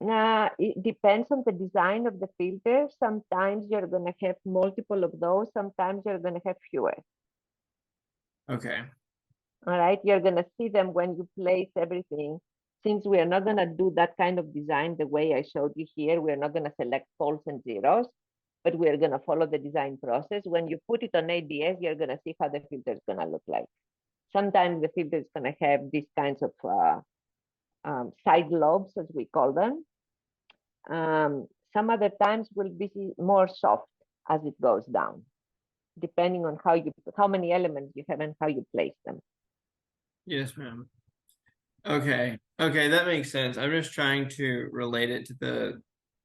It depends on the design of the filter. Sometimes you're going to have multiple of those. Sometimes you're going to have fewer. Okay. All right, you're going to see them when you place everything. Since we are not going to do that kind of design the way I showed you here, we're not going to select poles and zeros, but we're going to follow the design process. When you put it on ADS, you're going to see how the filter is going to look like. Sometimes the filter is going to have these kinds of side lobes, as we call them. Some other times will be more soft as it goes down, depending on how many elements you have and how you place them. Yes, ma'am. Okay. Okay, that makes sense. I'm just trying to relate it to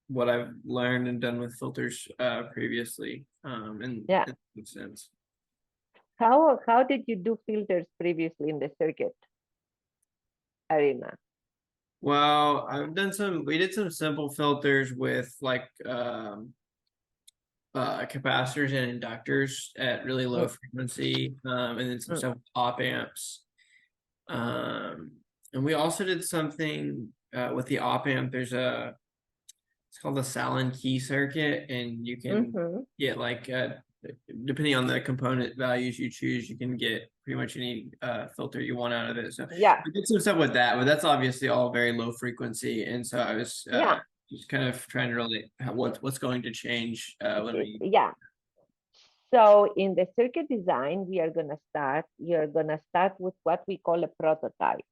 what I've learned and done with filters previously. And Yeah. it makes sense. How did you do filters previously in the circuit arena? Well, we did some simple filters with like capacitors and inductors at really low frequency, and then some stuff with op amps. And we also did something with the op amp. It's called the Salin key circuit, and you can get like depending on the component values you choose, you can get pretty much any filter you want out of it. So Yeah, we did some stuff with that, but that's obviously all very low frequency, and so I was just kind of trying to relate what's going to change when we. Yeah. So in the circuit design, you're going to start with what we call a prototype.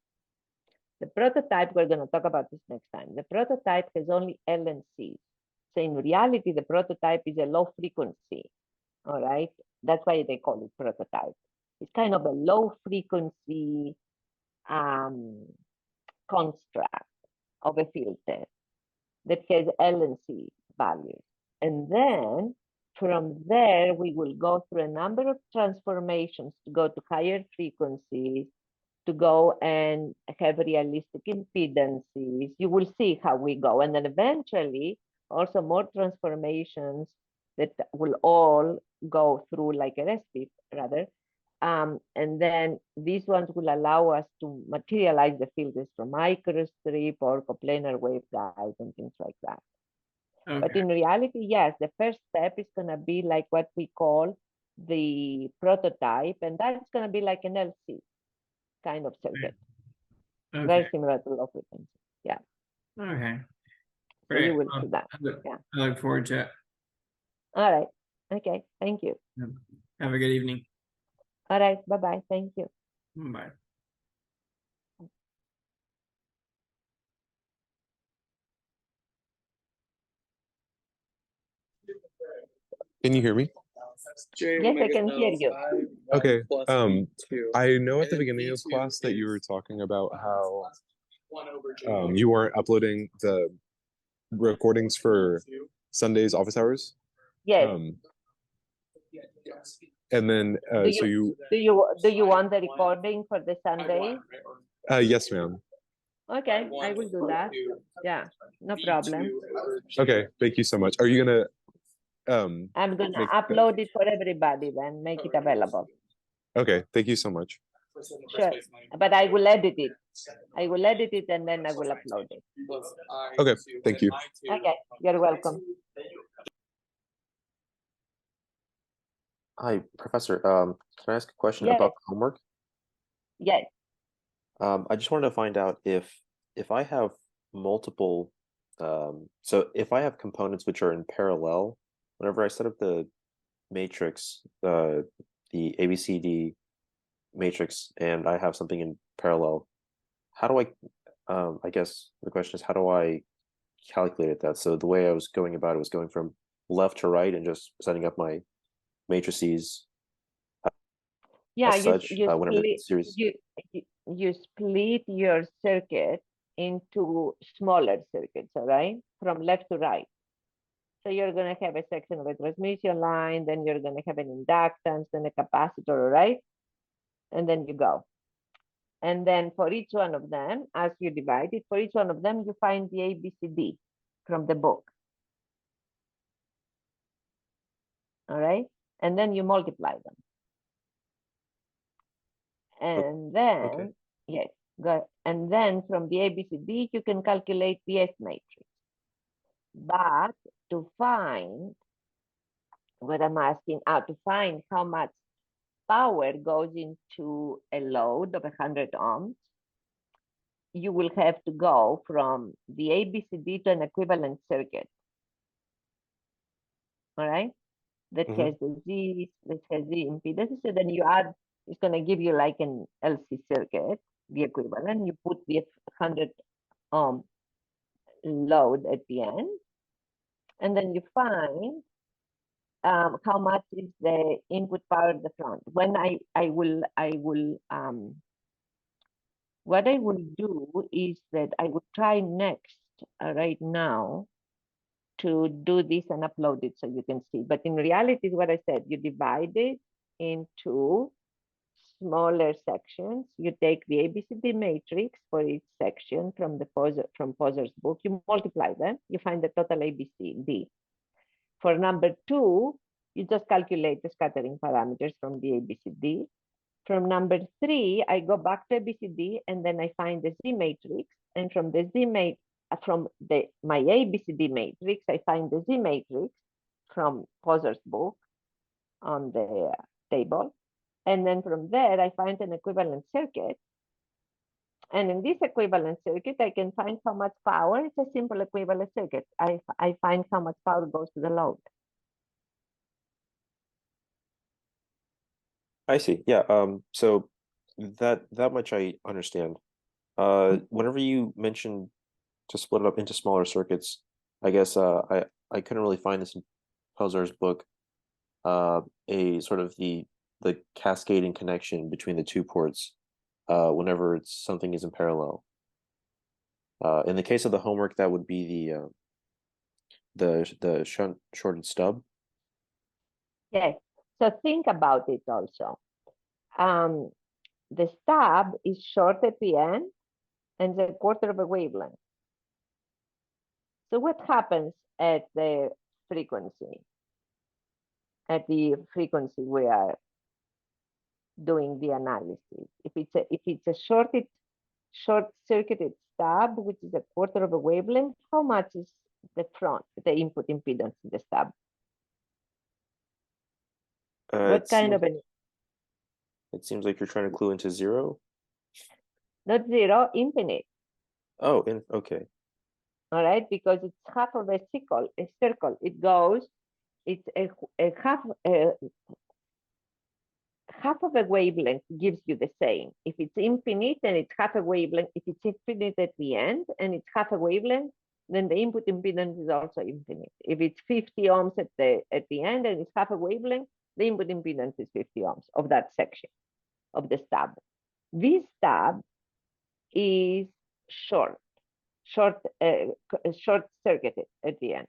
The prototype, we're going to talk about this next time. The prototype has only L and C. So in reality, the prototype is a low frequency. All right. That's why they call it prototype. It's kind of a low frequency construct of a filter that has L and C values. And then from there, we will go through a number of transformations to go to higher frequencies, to go and have realistic impedances. You will see how we go. And then eventually, also more transformations that will all go through like a recipe rather. And then these ones will allow us to materialize the filters from microstrip or coplanar waveguide and things like that. But Okay. in reality, yes, the first step is going to be like what we call the prototype, and that's going to be like an LC kind of circuit, Okay. very similar to low frequency. Yeah. Okay. So you Great. will Well, see that. I look, Yeah. I look forward to it. All right. Okay. Thank you. Have a good evening. All right. Bye-bye. Thank you. Bye. Can you hear me? Yes, I can hear you. Okay. I know at the beginning of class that you were talking about how you weren't uploading the recordings for Sunday's office hours. Yes. And then so you do you want the recording for the Sunday? yes, ma'am. Okay, I will do that. Yeah, no problem. Okay, thank you so much. Are you gonna I'm gonna make upload it for everybody then, make it available. Okay, thank you so much. Sure, but I will edit it. I will edit it and then I will upload it. Okay, thank you. Okay, you're welcome. Hi, Professor. Can I ask a question Yes. about homework? Yes. I just wanted to find out if I have multiple, so if I have components which are in parallel, whenever I set up the matrix, the ABCD matrix, and I have something in parallel, how do I guess the question is, how do I calculate that? So the way I was going about it was going from left to right and just setting up my matrices Yeah, as such, whenever the series. you split your circuit into smaller circuits, all right, from left to right. So you're going to have a section of a transmission line, then you're going to have an inductance, then a capacitor, right? And then you go. And then for each one of them, as you divide it, for each one of them, you find the ABCD from the book. All right? And then you multiply them. And then, Okay. yes, go. And then from the ABCD, you can calculate the S matrix. But to find what I'm asking out, to find how much power goes into a load of 100 ohms, you will have to go from the ABCD to an equivalent circuit. All right? That has the Z, that has the impedance. So then you add, it's going to give you like an LC circuit, the equivalent. You put the 100 ohm load at the end, and then you find how much is the input power at the front. When what I will do is that I would try next right now to do this and upload it so you can see. But in reality, is what I said, you divide it into smaller sections. You take the ABCD matrix for each section from the from Poser's book. You multiply them. You find the total ABCD. For number 2, you just calculate the scattering parameters from the ABCD. From number 3, I go back to ABCD and then I find the Z matrix. And from the Z matrix, my ABCD matrix, I find the Z matrix from Poser's book on the table. And then from there, I find an equivalent circuit. And in this equivalent circuit, I can find how much power. It's a simple equivalent circuit. I find how much power goes to the load. I see. Yeah. So that much I understand. Whenever you mentioned to split it up into smaller circuits, I guess I couldn't really find this in Pelzar's book. A sort of the cascading connection between the two ports. Whenever something is in parallel. In the case of the homework, that would be the shorted stub. Yes. So think about it also. The stub is short at the end and a quarter of a wavelength. So what happens at the frequency? at the frequency we are doing the analysis. If it's a short-circuited stub, which is a quarter of a wavelength, how much is the input impedance in the stub? What kind of an It seems like you're trying to clue into 0. not zero, infinite, Oh, okay. all right, because it's half of a circle. It goes, it's a half of a wavelength gives you the same. If it's infinite, then it's half a wavelength. If it's infinite at the end and it's half a wavelength, then the input impedance is also infinite. If it's 50 ohms at the end and it's half a wavelength, the input impedance is 50 ohms of that section of the stub. This stub is short-circuited at the end,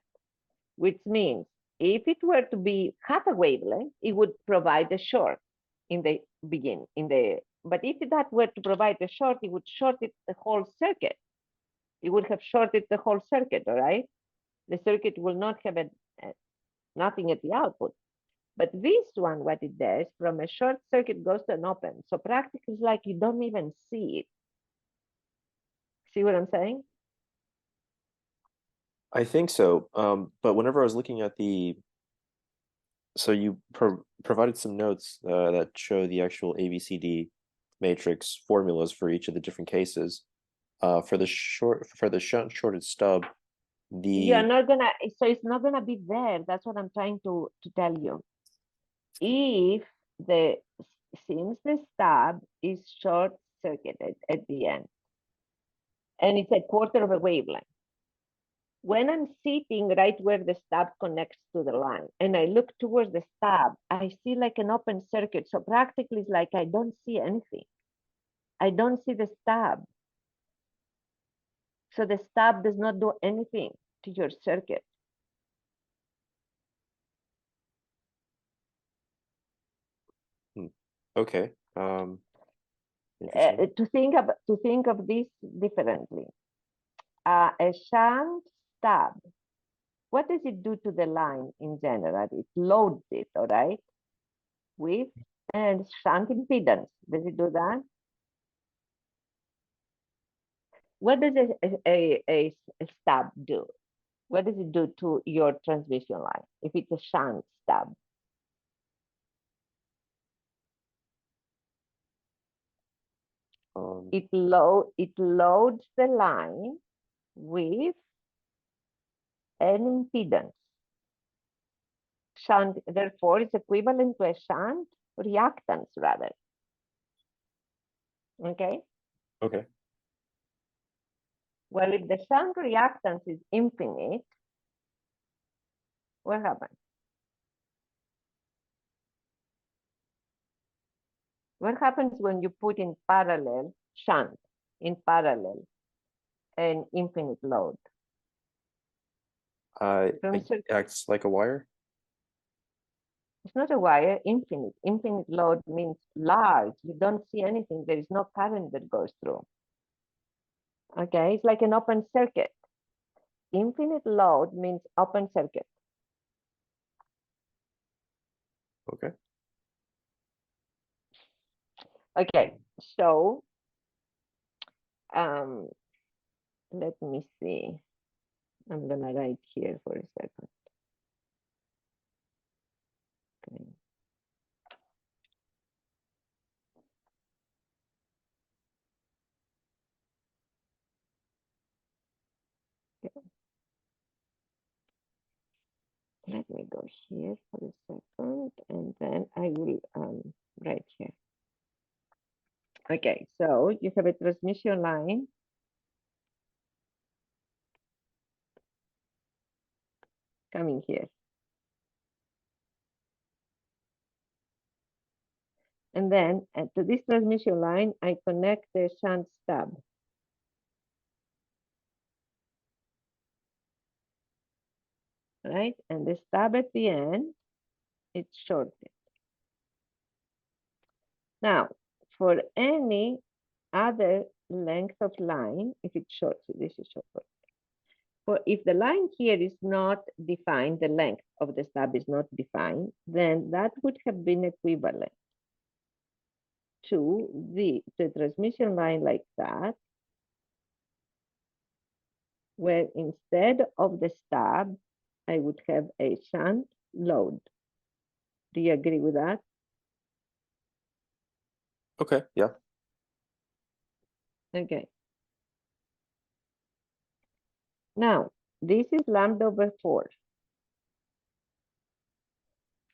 which means if it were to be half a wavelength, it would provide a short in the beginning. But if that were to provide a short, it would short it the whole circuit. It would have shorted the whole circuit, all right? The circuit will not have nothing at the output. But this one, what it does, from a short circuit goes to an open. So practically it's like you don't even see it. See what I'm saying? I think so. But whenever I was looking at so you provided some notes that show the actual ABCD matrix formulas for each of the different cases. For the shunt shorted stub, You're not gonna, so it's not gonna be there. That's what I'm trying to tell you. Since the stub is short circuited at the end, and it's a quarter of a wavelength, when I'm sitting right where the stub connects to the line and I look towards the stub, I see like an open circuit. So practically it's like I don't see anything. I don't see the stub. So the stub does not do anything to your circuit. Okay. Interesting. To think of this differently, a shunt stub, what does it do to the line in general? It loads it, all right, with and shunt impedance. Does it do that? What does a stub do? What does it do to your transmission line if it's a shunt stub? It loads the line with an impedance. Shunt, therefore, is equivalent to a shunt reactance, rather. Okay? Okay. Well, if the shunt reactance is infinite, what happens? What happens when you put in parallel shunt, in parallel, an infinite load? It acts like a wire. It's not a wire, infinite. Infinite load means large. You don't see anything. There is no current that goes through. Okay, it's like an open circuit. Infinite load means open circuit. Okay. Okay, so let me see. I'm gonna write here for a second. Okay. Let me go here for a second, and then I will write here. Okay, so you have a transmission line. Coming here. And then to this transmission line, I connect the shunt stub. Right? And the stub at the end, it's shorted. Now, for any other length of line, if it's short, so this is short. For if the line here is not defined, the length of the stub is not defined, then that would have been equivalent to the transmission line like that, where instead of the stub, I would have a shunt load. Do you agree with that? Okay, yeah. Okay. Now, this is lambda over 4.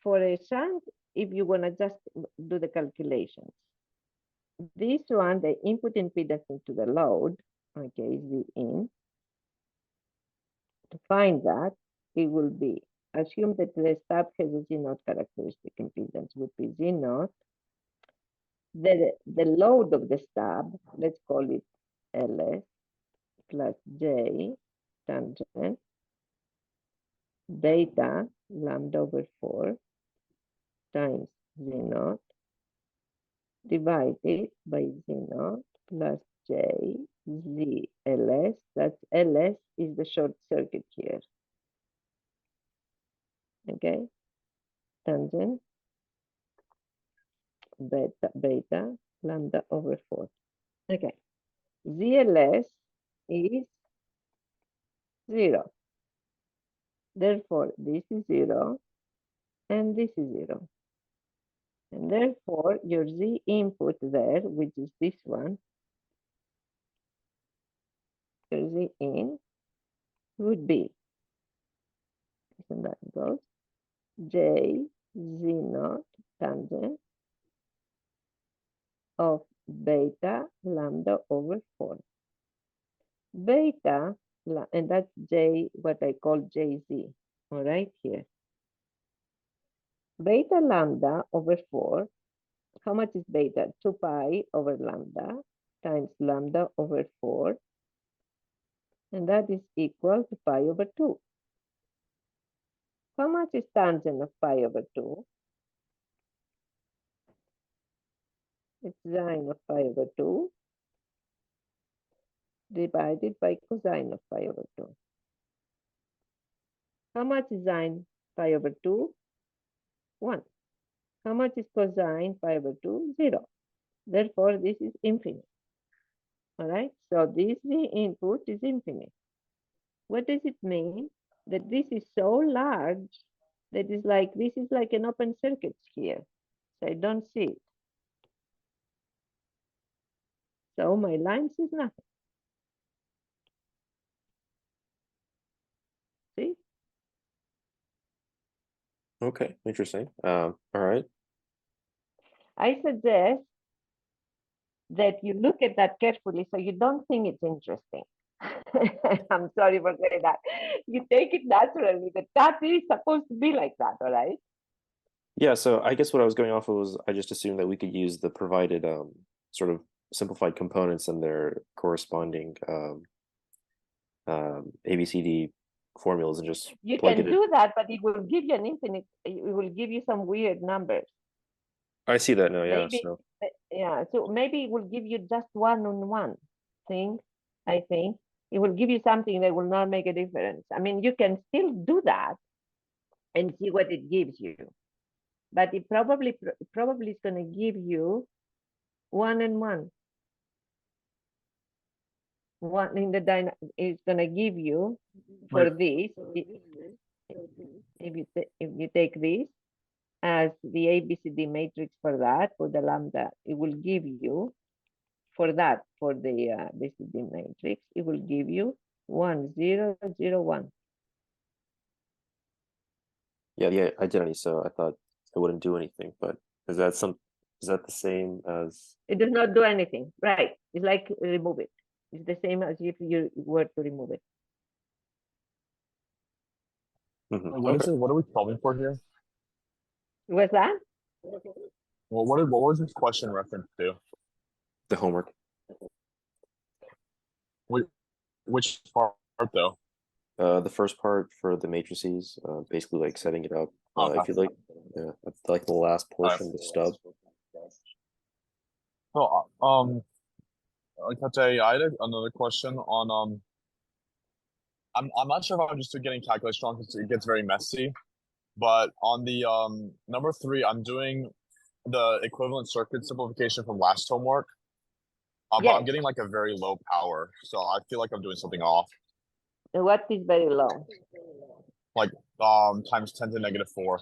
For a shunt, if you want to just do the calculations, this one, the input impedance into the load, okay, is the in. To find that, it will be, assume that the stub has a Z0 characteristic impedance, would be Z0. The load of the stub, let's call it LS plus J tangent beta lambda over 4 times Z0 divided by Z0 plus J Z LS. That's LS is the short circuit here. Okay, tangent beta lambda over 4. Okay, ZLS is 0. Therefore, this is 0 and this is 0. And therefore, your Z input there, which is this one, your Z in would be, and that goes, J Z0 tangent of beta lambda over 4. Beta, and that's J, what I call JZ, all right, here. Beta lambda over 4, how much is beta? 2 pi over lambda times lambda over 4, and that is equal to pi over 2. How much is tangent of pi over 2? It's sine of pi over 2 divided by cosine of pi over 2. How much is sine pi over 2? 1. How much is cosine pi over 2? 0. Therefore, this is infinite. All right, so this the input is infinite. What does it mean? That this is so large that is like, this is like an open circuit here. So I don't see it. So my line sees nothing. See? Okay, interesting. All right. I suggest that you look at that carefully so you don't think it's interesting. I'm sorry for saying that. You take it naturally, that is supposed to be like that, all right? Yeah, so I guess what I was going off of was I just assumed that we could use the provided sort of simplified components and their corresponding ABCD formulas and just You plug can it in. do that, but it will give you an infinite, it will give you some weird numbers. I see that now, yeah. Maybe, So yeah, so maybe it will give you just one-on-one thing, I think. It will give you something that will not make a difference. I mean, you can still do that and see what it gives you. But it probably is going to give you one-on-one. One in the is going to give you for Right. this, if you take this as the ABCD matrix for that, for the lambda, it will give you for that, for the ABCD matrix, it will give you 1, 0, 0, 1. yeah, the identity. So I thought it wouldn't do anything, but is that the same as? It does not do anything, right? It's like remove it. It's the same as if you were to remove it. Mhm, What is okay. it? What are we solving for here? What's that? Well, what was this question reference to? The homework. Which part though? The first part for the matrices, basically like setting it up. If you like, yeah, like the last portion, the stub. So, like I had another question on I'm not sure if I'm just getting calculation wrong because it gets very messy. But on the number 3, I'm doing the equivalent circuit simplification from last homework. But I'm Yes. getting like a very low power, so I feel like I'm doing something off. What is very low? Like times 10 to negative 4.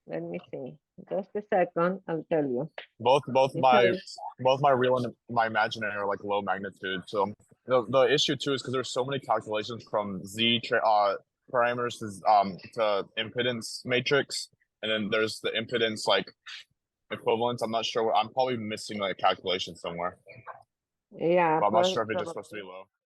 Let me see. Just a second, I'll tell you. Both Because- my real and my imaginary are like low magnitude. So the issue too is because there's so many calculations from parameters to impedance matrix, and then there's the impedance like equivalence. I'm not sure. I'm probably missing like a calculation somewhere. Yeah, But I'm not sure if it's just probably. supposed to be low.